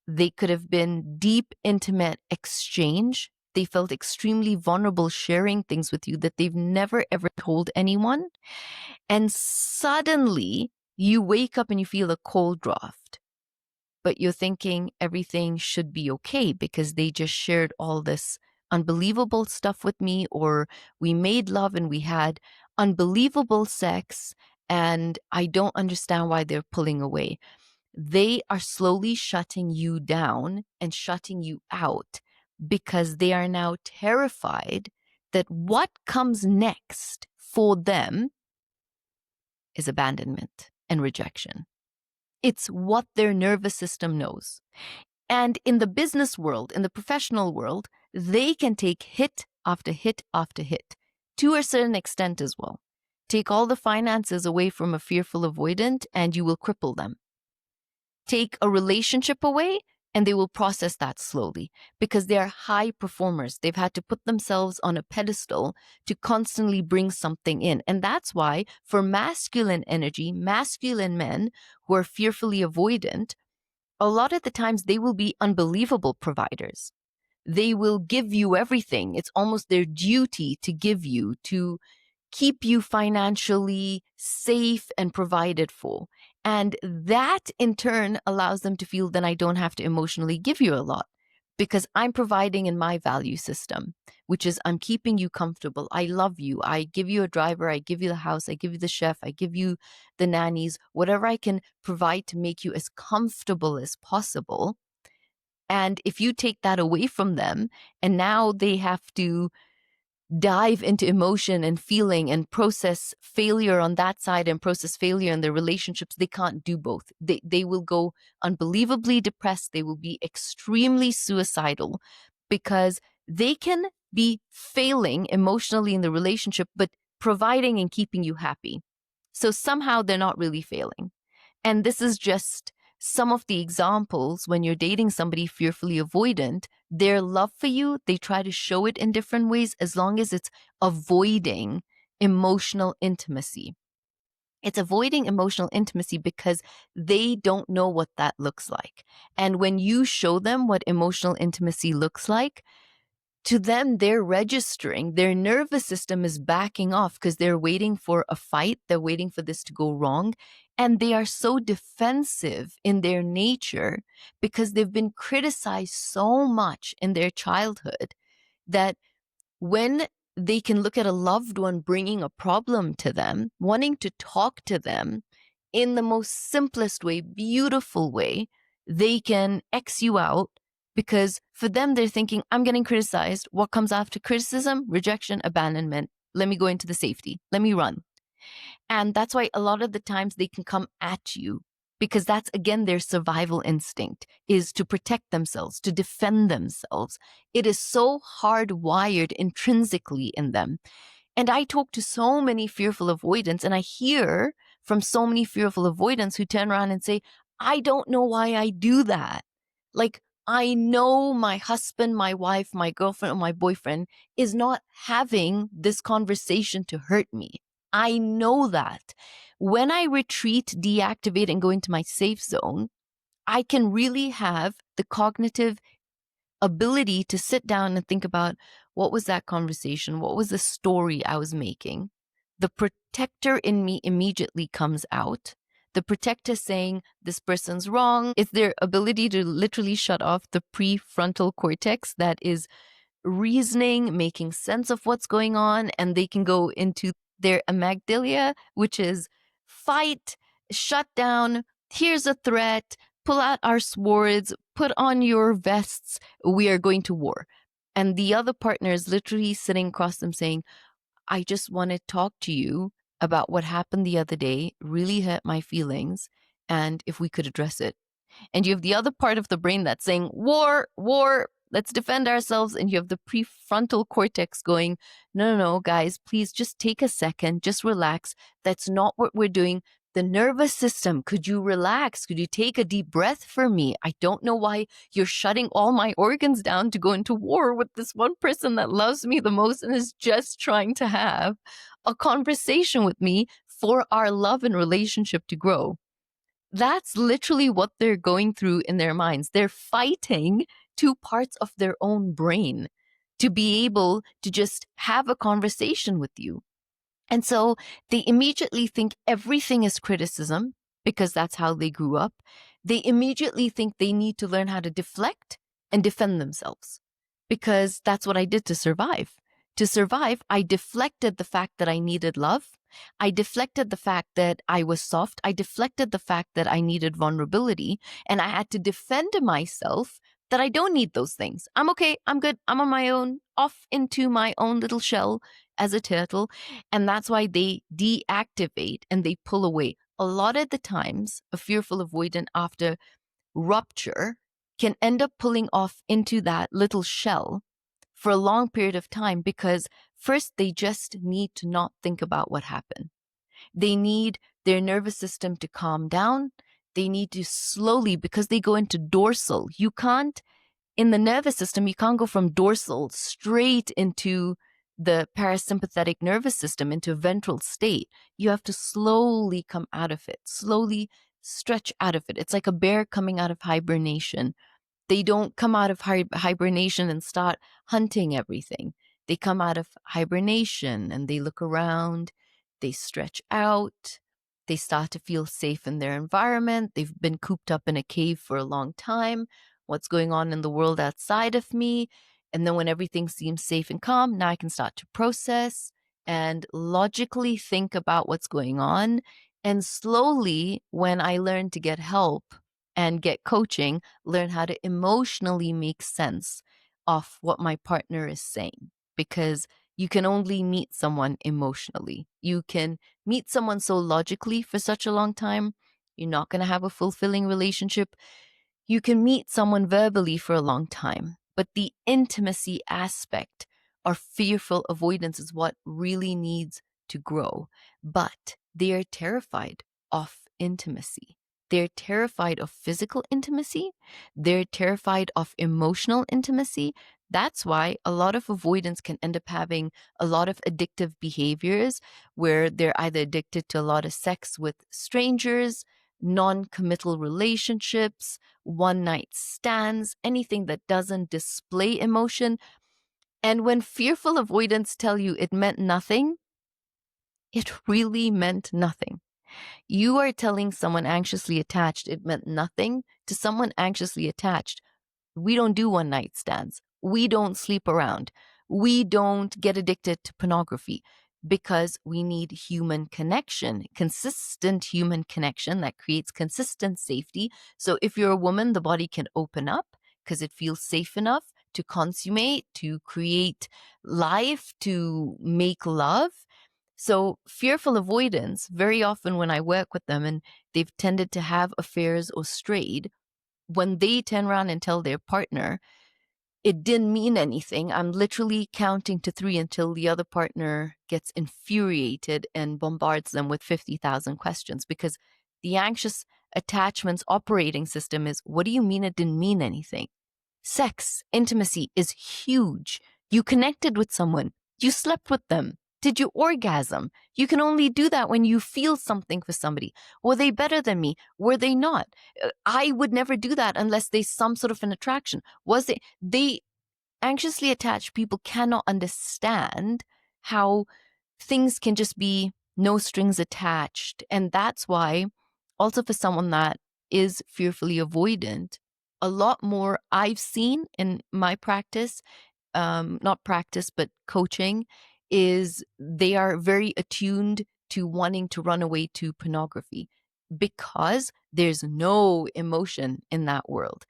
They could have been deep, intimate exchange. They felt extremely vulnerable sharing things with you that they've never ever told anyone. And suddenly you wake up and you feel a cold draft, but you're thinking everything should be okay because they just shared all this unbelievable stuff with me, or we made love and we had unbelievable sex, and I don't understand why they're pulling away. They are slowly shutting you down and shutting you out because they are now terrified that what comes next for them is abandonment and rejection. It's what their nervous system knows. And in the business world, in the professional world, they can take hit after hit after hit to a certain extent as well. Take all the finances away from a fearful avoidant and you will cripple them. Take a relationship away and they will process that slowly because they are high performers. They've had to put themselves on a pedestal to constantly bring something in. And that's why for masculine energy, masculine men who are fearfully avoidant, a lot of the times they will be unbelievable providers. They will give you everything. It's almost their duty to give you, to keep you financially safe and provided for. And that in turn allows them to feel then I don't have to emotionally give you a lot because I'm providing in my value system, which is I'm keeping you comfortable. I love you. I give you a driver. I give you the house. I give you the chef. I give you the nannies, whatever I can provide to make you as comfortable as possible. And if you take that away from them and now they have to dive into emotion and feeling and process failure on that side and process failure in their relationships, they can't do both. They will go unbelievably depressed. They will be extremely suicidal because they can be failing emotionally in the relationship, but providing and keeping you happy. So somehow they're not really failing. And this is just some of the examples when you're dating somebody fearfully avoidant, their love for you, they try to show it in different ways as long as it's avoiding emotional intimacy. It's avoiding emotional intimacy because they don't know what that looks like. And when you show them what emotional intimacy looks like, to them, they're registering, their nervous system is backing off because they're waiting for a fight. They're waiting for this to go wrong. And they are so defensive in their nature because they've been criticized so much in their childhood that when they can look at a loved one bringing a problem to them, wanting to talk to them in the most simplest way, beautiful way, they can X you out because for them, they're thinking, I'm getting criticized. What comes after criticism? Rejection, abandonment. Let me go into the safety. Let me run. And that's why a lot of the times they can come at you because that's, again, their survival instinct is to protect themselves, to defend themselves. It is so hardwired intrinsically in them. And I talk to so many fearful avoidants and I hear from so many fearful avoidants who turn around and say, I don't know why I do that. Like, I know my husband, my wife, my girlfriend, or my boyfriend is not having this conversation to hurt me. I know that. When I retreat, deactivate, and go into my safe zone, I can really have the cognitive ability to sit down and think about what was that conversation? What was the story I was making? The protector in me immediately comes out. The protector saying this person's wrong. It's their ability to literally shut off the prefrontal cortex that is reasoning, making sense of what's going on, and they can go into their amygdala, which is fight, shut down, here's a threat, pull out our swords, put on your vests, we are going to war. And the other partner is literally sitting across them saying, I just want to talk to you about what happened the other day, really hurt my feelings, and if we could address it. And you have the other part of the brain that's saying, war, war, Let's defend ourselves. And you have the prefrontal cortex going, no, no, no, guys, please just take a second, just relax. That's not what we're doing. The nervous system, could you relax? Could you take a deep breath for me? I don't know why you're shutting all my organs down to go into war with this one person that loves me the most and is just trying to have a conversation with me for our love and relationship to grow. That's literally what they're going through in their minds. They're fighting two parts of their own brain to be able to just have a conversation with you. And so they immediately think everything is criticism because that's how they grew up. They immediately think they need to learn how to deflect and defend themselves because that's what I did to survive. To survive, I deflected the fact that I needed love. I deflected the fact that I was soft. I deflected the fact that I needed vulnerability. And I had to defend myself that I don't need those things. I'm okay. I'm good. I'm on my own, off into my own little shell as a turtle. And that's why they deactivate and they pull away. A lot of the times, a fearful avoidant after rupture can end up pulling off into that little shell for a long period of time because first they just need to not think about what happened. They need their nervous system to calm down. They need to slowly, because they go into dorsal. You can't, in the nervous system, you can't go from dorsal straight into the parasympathetic nervous system, into ventral state. You have to slowly come out of it, slowly stretch out of it. It's like a bear coming out of hibernation. They don't come out of hibernation and start hunting everything. They come out of hibernation and they look around, they stretch out, they start to feel safe in their environment. They've been cooped up in a cave for a long time. What's going on in the world outside of me? And then when everything seems safe and calm, now I can start to process and logically think about what's going on. And slowly, when I learn to get help and get coaching, learn how to emotionally make sense of what my partner is saying. Because you can only meet someone emotionally. You can meet someone so logically for such a long time, you're not going to have a fulfilling relationship. You can meet someone verbally for a long time, but the intimacy aspect or fearful avoidance is what really needs to grow. But they are terrified of intimacy. They're terrified of physical intimacy. They're terrified of emotional intimacy. That's why a lot of avoidance can end up having a lot of addictive behaviors where they're either addicted to a lot of sex with strangers, non-committal relationships, one-night stands, anything that doesn't display emotion. And when fearful avoidants tell you it meant nothing, it really meant nothing. You are telling someone anxiously attached it meant nothing to someone anxiously attached. We don't do one night stands. We don't sleep around. We don't get addicted to pornography because we need human connection, consistent human connection that creates consistent safety. So if you're a woman, the body can open up because it feels safe enough to consummate, to create life, to make love. So fearful avoidance, very often when I work with them and they've tended to have affairs or strayed, when they turn around and tell their partner, it didn't mean anything. I'm literally counting to 3 until the other partner gets infuriated and bombards them with 50,000 questions because the anxious attachment's operating system is, what do you mean it didn't mean anything? Sex, intimacy is huge. You connected with someone. You slept with them. Did you orgasm? You can only do that when you feel something for somebody. Were they better than me? Were they not? I would never do that unless there's some sort of an attraction. Was it? They anxiously attached people cannot understand how things can just be no strings attached. And that's why also for someone that is fearfully avoidant, a lot more I've seen in my practice, not practice, but coaching, is they are very attuned to wanting to run away to pornography because there's no emotion in that world.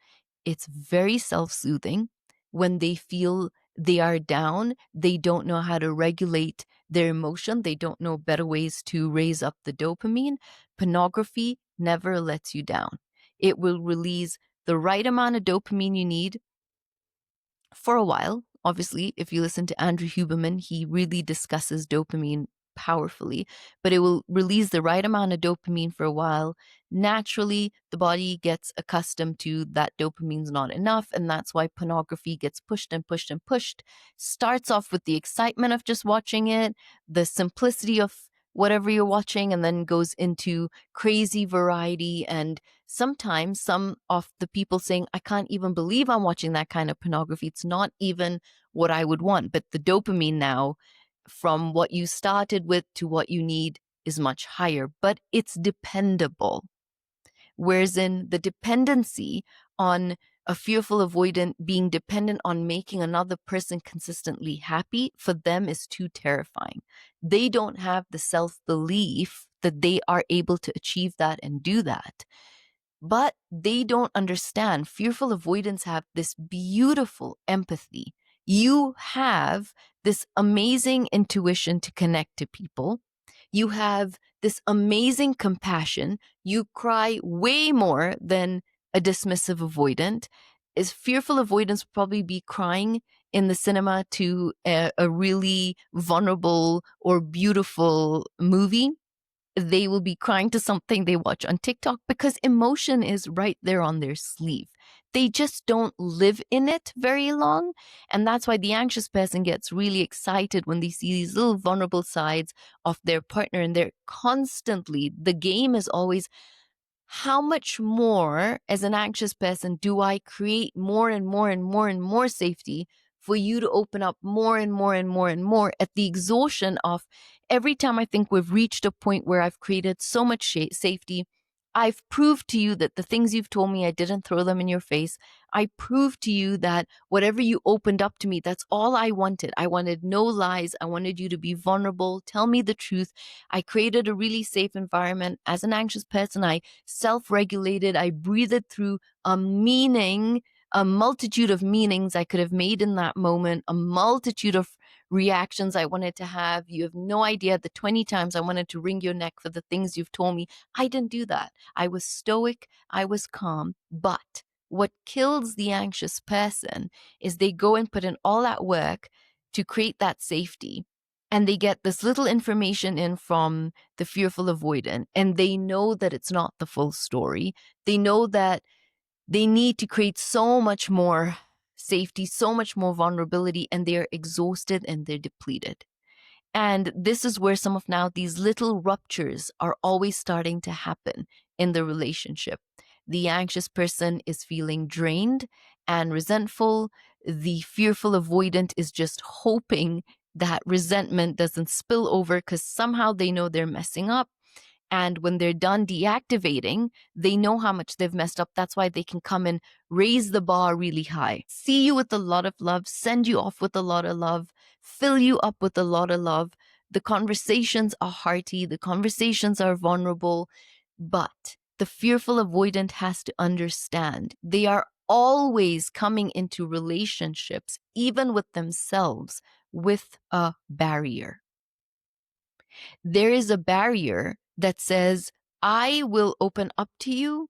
It's very self-soothing. When they feel they are down, they don't know how to regulate their emotion. They don't know better ways to raise up the dopamine. Pornography never lets you down. It will release the right amount of dopamine you need for a while. Obviously, if you listen to Andrew Huberman, he really discusses dopamine powerfully, but it will release the right amount of dopamine for a while. Naturally, the body gets accustomed to that dopamine's not enough, and that's why pornography gets pushed and pushed and pushed. Starts off with the excitement of just watching it, the simplicity of whatever you're watching, and then goes into crazy variety. And sometimes some of the people saying, I can't even believe I'm watching that kind of pornography. It's not even what I would want. But the dopamine now, from what you started with to what you need, is much higher, but it's dependable. Whereas in the dependency on a fearful avoidant being dependent on making another person consistently happy, for them is too terrifying. They don't have the self belief that they are able to achieve that and do that. But they don't understand. Fearful avoidants have this beautiful empathy. You have this amazing intuition to connect to people. You have this amazing compassion. You cry way more than a dismissive avoidant. Is fearful avoidance probably be crying in the cinema to a really vulnerable or beautiful movie? They will be crying to something they watch on TikTok because emotion is right there on their sleeve. They just don't live in it very long. And that's why the anxious person gets really excited when they see these little vulnerable sides of their partner. And they're constantly, the game is always, how much more as an anxious person do I create more and more and more and more safety for you to open up more and more and more and more at the exhaustion of every time I think we've reached a point where I've created so much safety. I've proved to you that the things you've told me, I didn't throw them in your face. I proved to you that whatever you opened up to me, that's all I wanted. I wanted no lies. I wanted you to be vulnerable. Tell me the truth. I created a really safe environment. As an anxious person, I self-regulated. I breathed through a multitude of meanings I could have made in that moment, a multitude of reactions I wanted to have. You have no idea the 20 times I wanted to wring your neck for the things you've told me. I didn't do that. I was stoic. I was calm. But what kills the anxious person is they go and put in all that work to create that safety. And they get this little information in from the fearful avoidant, and they know that it's not the full story. They know that they need to create so much more safety, so much more vulnerability, and they're exhausted and they're depleted. And this is where some of now these little ruptures are always starting to happen in the relationship. The anxious person is feeling drained and resentful. The fearful avoidant is just hoping that resentment doesn't spill over because somehow they know they're messing up. And when they're done deactivating, they know how much they've messed up. That's why they can come and raise the bar really high. See you with a lot of love, send you off with a lot of love, fill you up with a lot of love. The conversations are hearty, the conversations are vulnerable, but the fearful avoidant has to understand they are always coming into relationships, even with themselves, with a barrier. There is a barrier that says, I will open up to you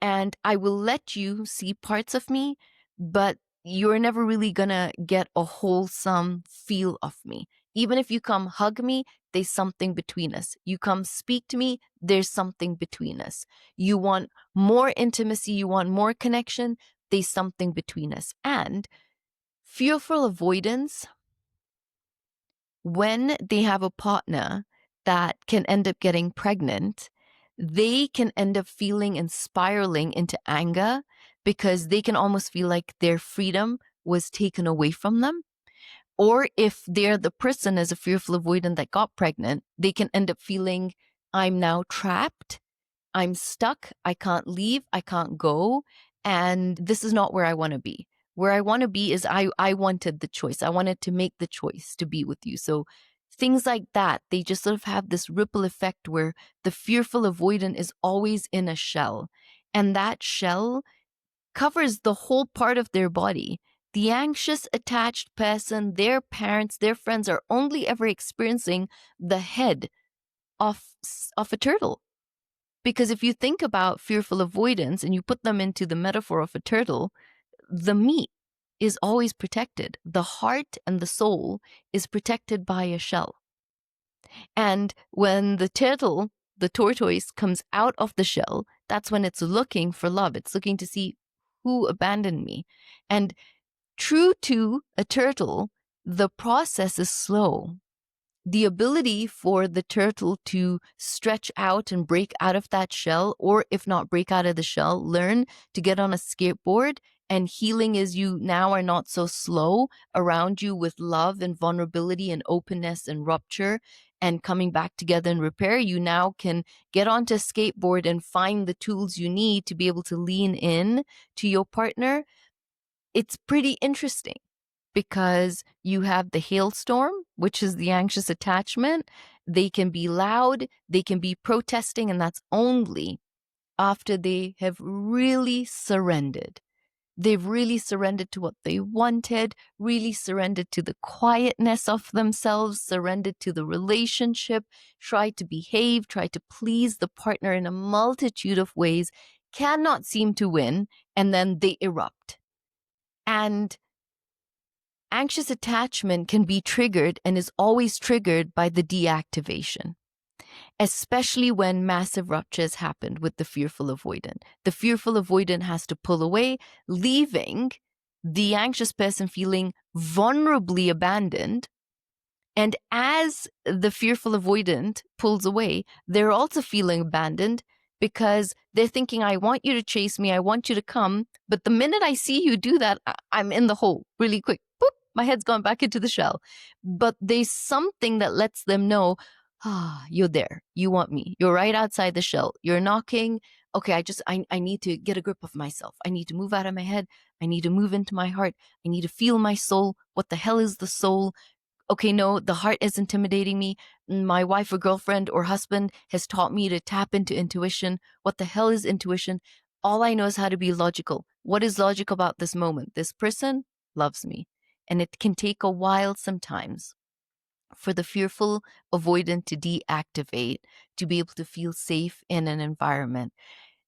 and I will let you see parts of me, but you're never really gonna get a wholesome feel of me. Even if you come hug me, there's something between us. You come speak to me, there's something between us. You want more intimacy, you want more connection, there's something between us. And fearful avoidance, when they have a partner that can end up getting pregnant, they can end up feeling and spiraling into anger because they can almost feel like their freedom was taken away from them. Or if they're the person as a fearful avoidant that got pregnant, they can end up feeling, I'm now trapped. I'm stuck. I can't leave. I can't go. And this is not where I want to be. Where I want to be is I wanted the choice. I wanted to make the choice to be with you. So things like that, they just sort of have this ripple effect where the fearful avoidant is always in a shell. And that shell covers the whole part of their body. The anxious attached person, their parents, their friends are only ever experiencing the head of, of a turtle. Because if you think about fearful avoidance and you put them into the metaphor of a turtle, the meat is always protected. The heart and the soul is protected by a shell. And when the turtle, the tortoise, comes out of the shell, that's when it's looking for love. It's looking to see who abandoned me. And true to a turtle, the process is slow. The ability for the turtle to stretch out and break out of that shell, or if not break out of the shell, learn to get on a skateboard. And healing is you now are not so slow around you with love and vulnerability and openness and rupture and coming back together and repair. You now can get onto a skateboard and find the tools you need to be able to lean in to your partner. It's pretty interesting because you have the hailstorm, which is the anxious attachment. They can be loud, they can be protesting, and that's only after they have really surrendered. They've really surrendered to what they wanted, really surrendered to the quietness of themselves, surrendered to the relationship, tried to behave, tried to please the partner in a multitude of ways, cannot seem to win, and then they erupt. And anxious attachment can be triggered and is always triggered by the deactivation, especially when massive ruptures happened with the fearful avoidant. The fearful avoidant has to pull away, leaving the anxious person feeling vulnerably abandoned. And as the fearful avoidant pulls away, they're also feeling abandoned because they're thinking, I want you to chase me, I want you to come. But the minute I see you do that, I'm in the hole really quick. Boop, my head's gone back into the shell. But there's something that lets them know, you're there. You want me. You're right outside the shell. You're knocking. Okay, I need to get a grip of myself. I need to move out of my head. I need to move into my heart. I need to feel my soul. What the hell is the soul? Okay, no, the heart is intimidating me. My wife or girlfriend or husband has taught me to tap into intuition. What the hell is intuition? All I know is how to be logical. What is logic about this moment? This person loves me. And it can take a while sometimes for the fearful avoidant to deactivate, to be able to feel safe in an environment.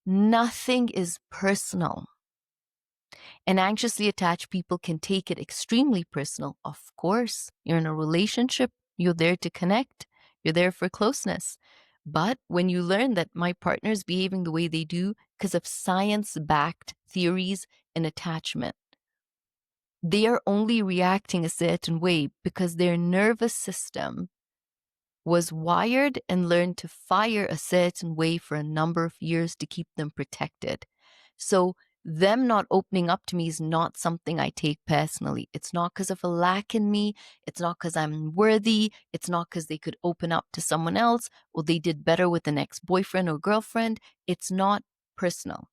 Nothing is personal. And anxiously attached people can take it extremely personal. Of course, you're in a relationship, you're there to connect, you're there for closeness. But when you learn that my partner is behaving the way they do because of science backed theories and attachment, they are only reacting a certain way because their nervous system was wired and learned to fire a certain way for a number of years to keep them protected. So them not opening up to me is not something I take personally. It's not because of a lack in me. It's not because I'm worthy. It's not because they could open up to someone else or they did better with an ex-boyfriend or girlfriend. It's not personal.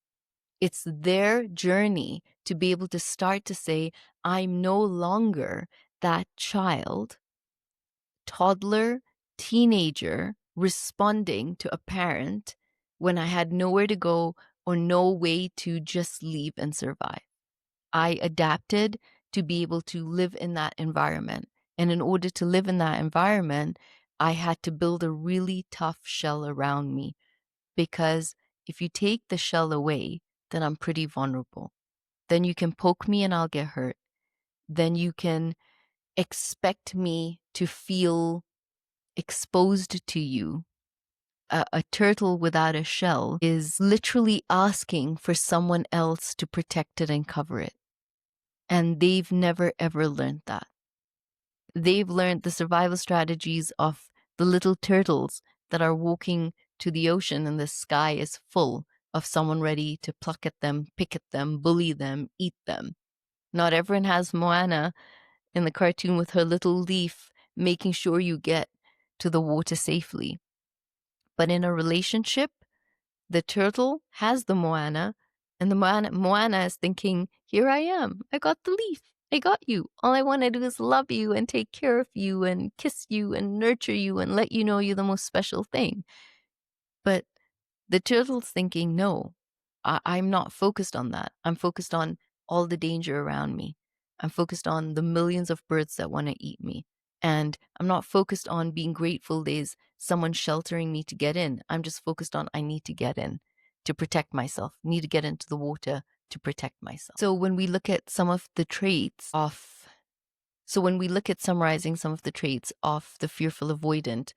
It's their journey to be able to start to say, I'm no longer that child, toddler, teenager responding to a parent when I had nowhere to go or no way to just leave and survive. I adapted to be able to live in that environment. And in order to live in that environment, I had to build a really tough shell around me because if you take the shell away, then I'm pretty vulnerable. Then you can poke me and I'll get hurt. Then you can expect me to feel exposed to you. A turtle without a shell is literally asking for someone else to protect it and cover it. And they've never ever learned that. They've learned the survival strategies of the little turtles that are walking to the ocean and the sky is full of someone ready to pluck at them, pick at them, bully them, eat them. Not everyone has Moana in the cartoon with her little leaf making sure you get to the water safely. But in a relationship, the turtle has the Moana, and the Moana is thinking, here I am. I got the leaf. I got you. All I want to do is love you and take care of you and kiss you and nurture you and let you know you're the most special thing. But the turtle's thinking, no, I'm not focused on that. I'm focused on all the danger around me. I'm focused on the millions of birds that want to eat me. And I'm not focused on being grateful there's someone sheltering me to get in. I'm just focused on I need to get in. to protect myself, need to get into the water to protect myself. So when we look at some of the traits of, so when we look at summarizing some of the traits of the fearful avoidant,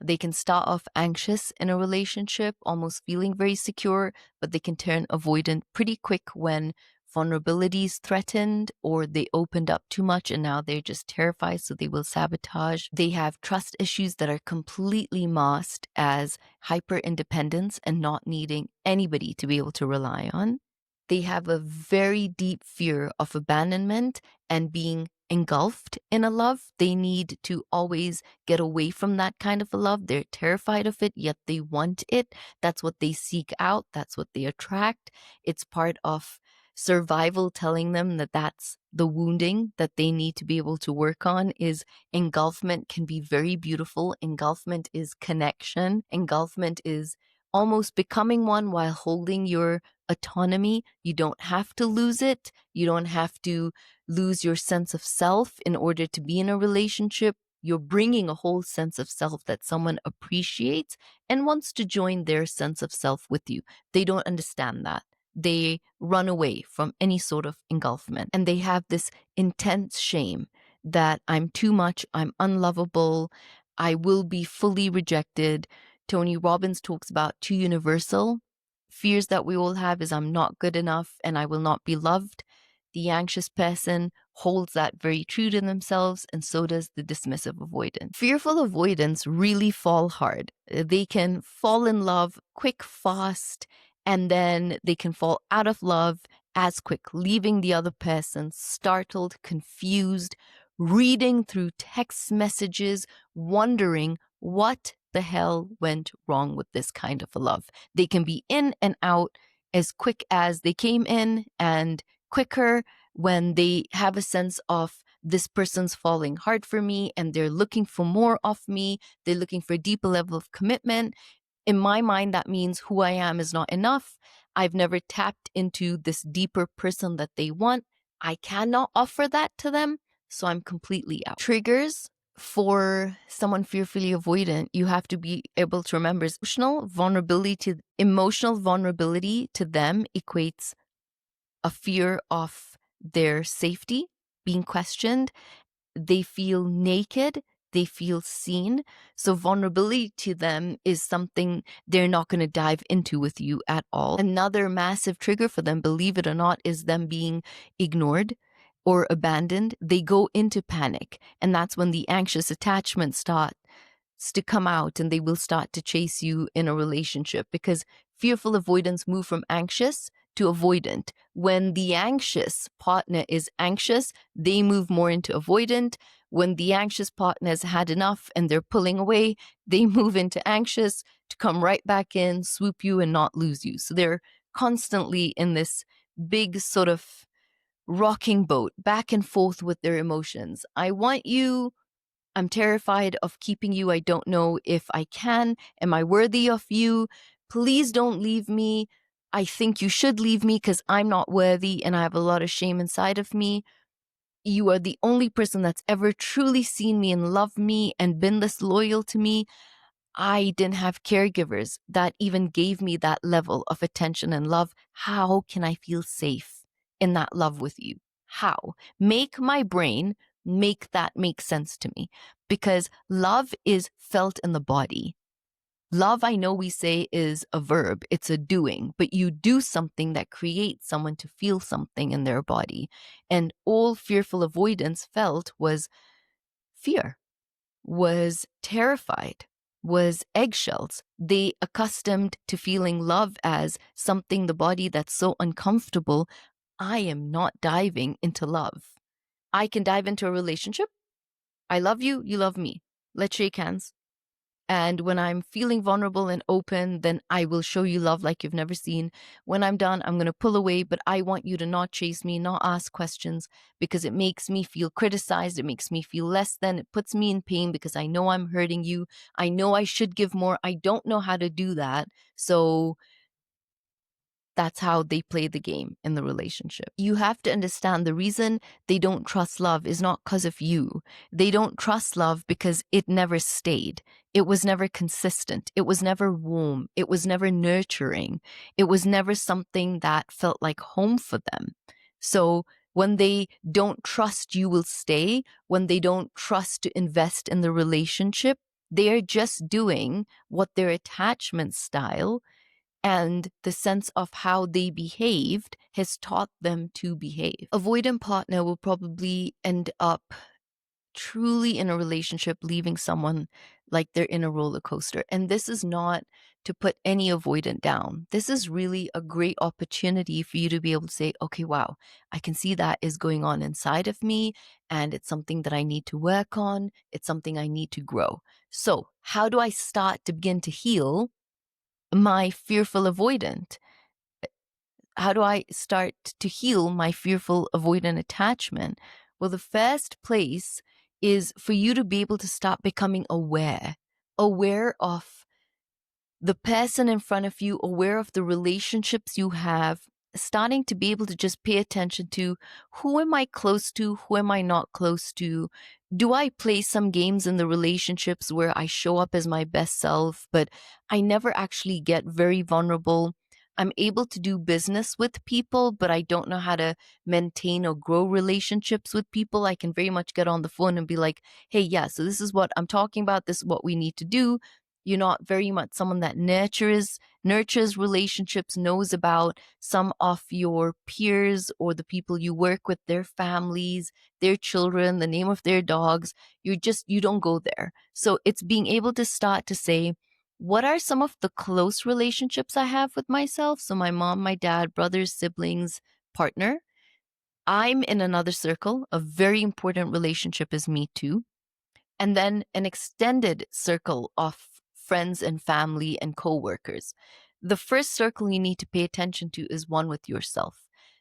they can start off anxious in a relationship, almost feeling very secure, but they can turn avoidant pretty quick when vulnerability is threatened or they opened up too much and now they're just terrified, so they will sabotage. They have trust issues that are completely masked as hyper independence and not needing anybody to be able to rely on. They have a very deep fear of abandonment and being engulfed in a love. They need to always get away from that kind of a love. They're terrified of it, yet they want it. That's what they seek out. That's what they attract. It's part of survival telling them that that's the wounding that they need to be able to work on. Is engulfment can be very beautiful. Engulfment is connection. Engulfment is almost becoming one while holding your autonomy. You don't have to lose it. You don't have to lose your sense of self in order to be in a relationship. You're bringing a whole sense of self that someone appreciates and wants to join their sense of self with you. They don't understand that. They run away from any sort of engulfment, and they have this intense shame that I'm too much, I'm unlovable, I will be fully rejected. Tony Robbins talks about two universal fears that we all have is I'm not good enough and I will not be loved. The anxious person holds that very true to themselves, and so does the dismissive avoidant. Fearful avoidants really fall hard. They can fall in love quick, fast, and then they can fall out of love as quick, leaving the other person startled, confused, reading through text messages, wondering what the hell went wrong with this kind of a love. They can be in and out as quick as they came in and quicker when they have a sense of this person's falling hard for me and they're looking for more of me. They're looking for a deeper level of commitment. In my mind, that means who I am is not enough. I've never tapped into this deeper person that they want. I cannot offer that to them, so I'm completely out. Triggers for someone fearfully avoidant, you have to be able to remember emotional vulnerability to them equates a fear of their safety being questioned. They feel naked. They feel seen. So vulnerability to them is something they're not going to dive into with you at all. Another massive trigger for them, believe it or not, is them being ignored or abandoned. They go into panic. And that's when the anxious attachment starts to come out, and they will start to chase you in a relationship, because fearful avoidance move from anxious to avoidant. When the anxious partner is anxious, they move more into avoidant. When the anxious partner has had enough and they're pulling away, they move into anxious to come right back in, swoop you, and not lose you. So they're constantly in this big sort of rocking boat, back and forth with their emotions. I want you. I'm terrified of keeping you. I don't know if I can. Am I worthy of you? Please don't leave me. I think you should leave me because I'm not worthy and I have a lot of shame inside of me. You are the only person that's ever truly seen me and loved me and been this loyal to me. I didn't have caregivers that even gave me that level of attention and love. How can I feel safe in that love with you? How? Make my brain make that make sense to me, because love is felt in the body. Love, I know we say, is a verb. It's a doing, but you do something that creates someone to feel something in their body. And all fearful avoidance felt was fear, was terrified, was eggshells. They accustomed to feeling love as something, the body that's so uncomfortable. I am not diving into love. I can dive into a relationship. I love you, you love me. Let's shake hands. And when I'm feeling vulnerable and open, then I will show you love like you've never seen. When I'm done, I'm going to pull away, but I want you to not chase me, not ask questions, because it makes me feel criticized. It makes me feel less than. It puts me in pain because I know I'm hurting you. I know I should give more. I don't know how to do that. So that's how they play the game in the relationship. You have to understand the reason they don't trust love is not because of you. They don't trust love because it never stayed. It was never consistent. It was never warm. It was never nurturing. It was never something that felt like home for them. So when they don't trust you will stay, when they don't trust to invest in the relationship, they are just doing what their attachment style and the sense of how they behaved has taught them to behave. Avoidant partner will probably end up truly in a relationship leaving someone like they're in a roller coaster. And this is not to put any avoidant down. This is really a great opportunity for you to be able to say, okay, wow, I can see that is going on inside of me, and it's something that I need to work on. It's something I need to grow. So, how do I start to begin to heal my fearful avoidant? How do I start to heal my fearful avoidant attachment? Well, the first place is for you to be able to start becoming aware of the person in front of you, aware of the relationships you have, starting to be able to just pay attention to who am I close to, who am I not close to. Do I play some games in the relationships where I show up as my best self, but I never actually get very vulnerable? I'm able to do business with people, but I don't know how to maintain or grow relationships with people. I can very much get on the phone and be like, hey, yeah, so this is what I'm talking about. This is what we need to do. You're not very much someone that nurtures relationships, knows about some of your peers or the people you work with, their families, their children, the name of their dogs. You don't go there. So it's being able to start to say, what are some of the close relationships I have with myself? So my mom, my dad, brothers, siblings, partner. I'm in another circle. A very important relationship is me too, and then an extended circle of friends and family and coworkers. The first circle you need to pay attention to is one with yourself.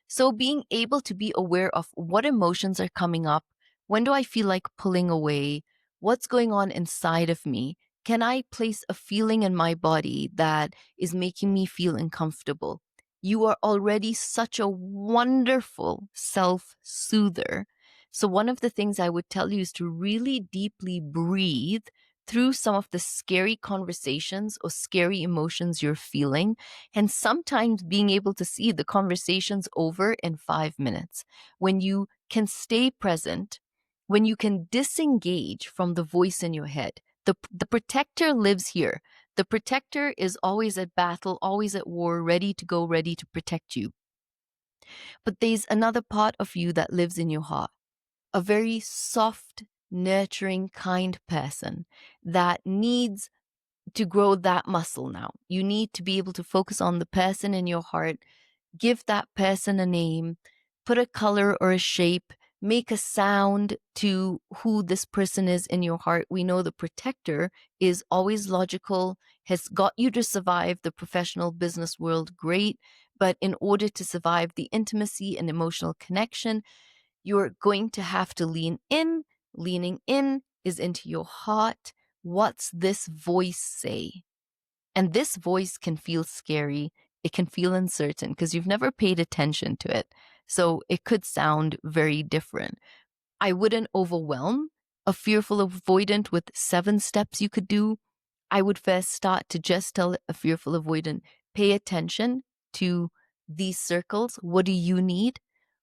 So being able to be aware of what emotions are coming up, when do I feel like pulling away, what's going on inside of me? Can I place a feeling in my body that is making me feel uncomfortable? You are already such a wonderful self-soother. So, one of the things I would tell you is to really deeply breathe through some of the scary conversations or scary emotions you're feeling, and sometimes being able to see the conversations over in 5 minutes. When you can stay present, when you can disengage from the voice in your head. The protector lives here. The protector is always at battle, always at war, ready to go, ready to protect you. But there's another part of you that lives in your heart, a very soft, nurturing, kind person that needs to grow that muscle now. You need to be able to focus on the person in your heart, give that person a name, put a color or a shape, make a sound to who this person is in your heart. We know the protector is always logical, has got you to survive the professional business world, great. But in order to survive the intimacy and emotional connection, you're going to have to lean in. Leaning in is into your heart. What's this voice say? And this voice can feel scary. It can feel uncertain because you've never paid attention to it. So it could sound very different. I wouldn't overwhelm a fearful avoidant with 7 steps you could do. I would first start to just tell a fearful avoidant, pay attention to these circles. What do you need?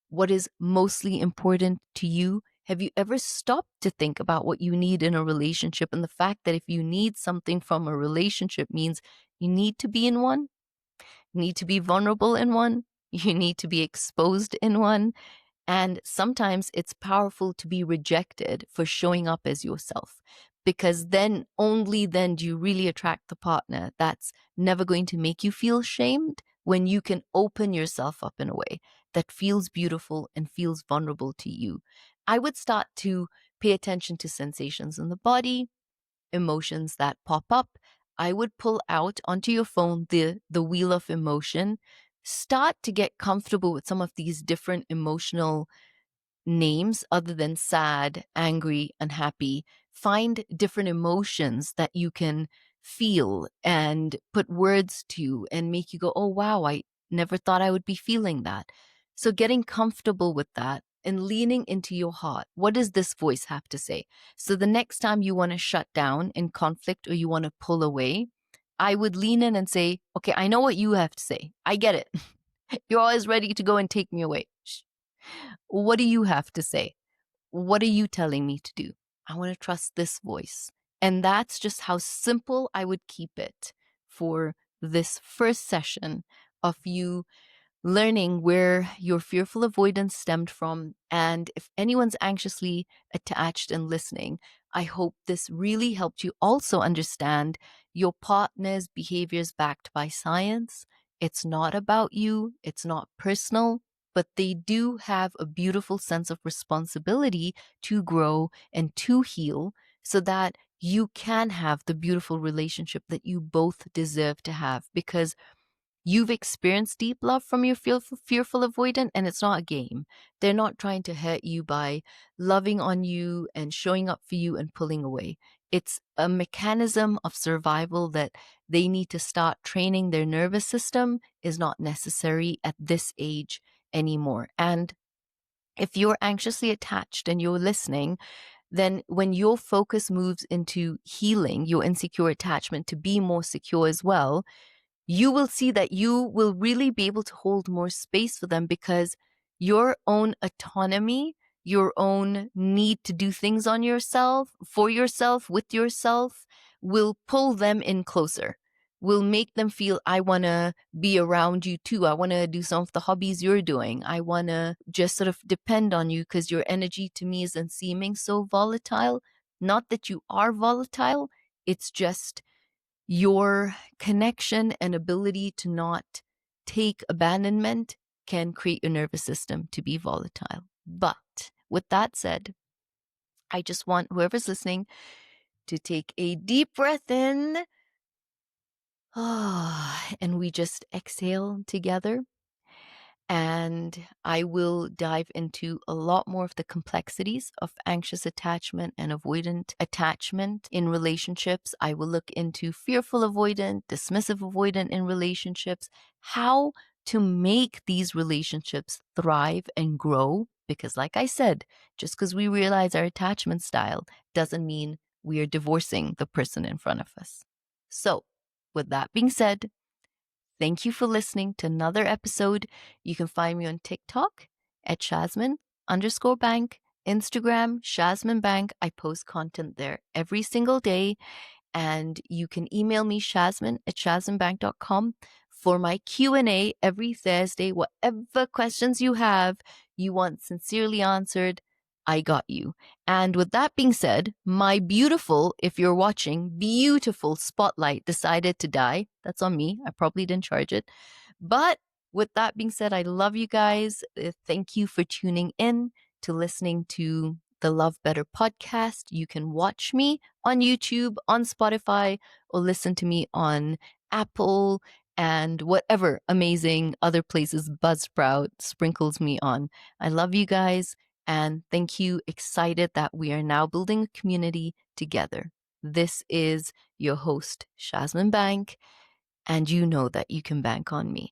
What is mostly important to you? Have you ever stopped to think about what you need in a relationship and the fact that if you need something from a relationship means you need to be in one, you need to be vulnerable in one, you need to be exposed in one, and sometimes it's powerful to be rejected for showing up as yourself, because then, only then, do you really attract the partner that's never going to make you feel shamed when you can open yourself up in a way that feels beautiful and feels vulnerable to you. I would start to pay attention to sensations in the body, emotions that pop up. I would pull out onto your phone the wheel of emotion. Start to get comfortable with some of these different emotional names other than sad, angry, unhappy. Find different emotions that you can feel and put words to and make you go, oh, wow, Never thought I would be feeling that. So getting comfortable with that and leaning into your heart. What does this voice have to say? So the next time you want to shut down in conflict or you want to pull away, I would lean in and say, okay, I know what you have to say. I get it. You're always ready to go and take me away. Shh. What do you have to say? What are you telling me to do? I want to trust this voice. And that's just how simple I would keep it for this first session of you learning where your fearful avoidance stemmed from. And if anyone's anxiously attached and listening, I hope this really helped you also understand your partner's behaviors backed by science. It's not about you, it's not personal, but they do have a beautiful sense of responsibility to grow and to heal so that you can have the beautiful relationship that you both deserve to have because you've experienced deep love from your fearful avoidant, and it's not a game. They're not trying to hurt you by loving on you and showing up for you and pulling away. It's a mechanism of survival that they need to start training their nervous system is not necessary at this age anymore. And if you're anxiously attached and you're listening, then when your focus moves into healing your insecure attachment to be more secure as well, you will see that you will really be able to hold more space for them because your own autonomy, your own need to do things on yourself, for yourself, with yourself, will pull them in closer, will make them feel, I want to be around you too. I want to do some of the hobbies you're doing. I want to just sort of depend on you because your energy to me isn't seeming so volatile. Not that you are volatile, it's just your connection and ability to not take abandonment can create your nervous system to be volatile. But with that said, I just want whoever's listening to take a deep breath in. And we just exhale together. And I will dive into a lot more of the complexities of anxious attachment and avoidant attachment in relationships. I will look into fearful avoidant, dismissive avoidant in relationships, how to make these relationships thrive and grow. Because, like I said, just because we realize our attachment style doesn't mean we are divorcing the person in front of us. So, with that being said, thank you for listening to another episode. You can find me on TikTok at Shazmeen_Bank, Instagram, Shazmeen Bank. I post content there every single day. And you can email me, shazmin@shazminbank.com, for my Q&A every Thursday. Whatever questions you have, you want sincerely answered, I got you. And with that being said, my beautiful, if you're watching, beautiful spotlight decided to die. That's on me. I probably didn't charge it. But with that being said, I love you guys. Thank you for tuning in to listening to the Love Better podcast. You can watch me on YouTube, on Spotify, or listen to me on Apple and whatever amazing other places Buzzsprout sprinkles me on. I love you guys and thank you. Excited that we are now building a community together. This is your host, Shazmeen Bank, and you know that you can bank on me.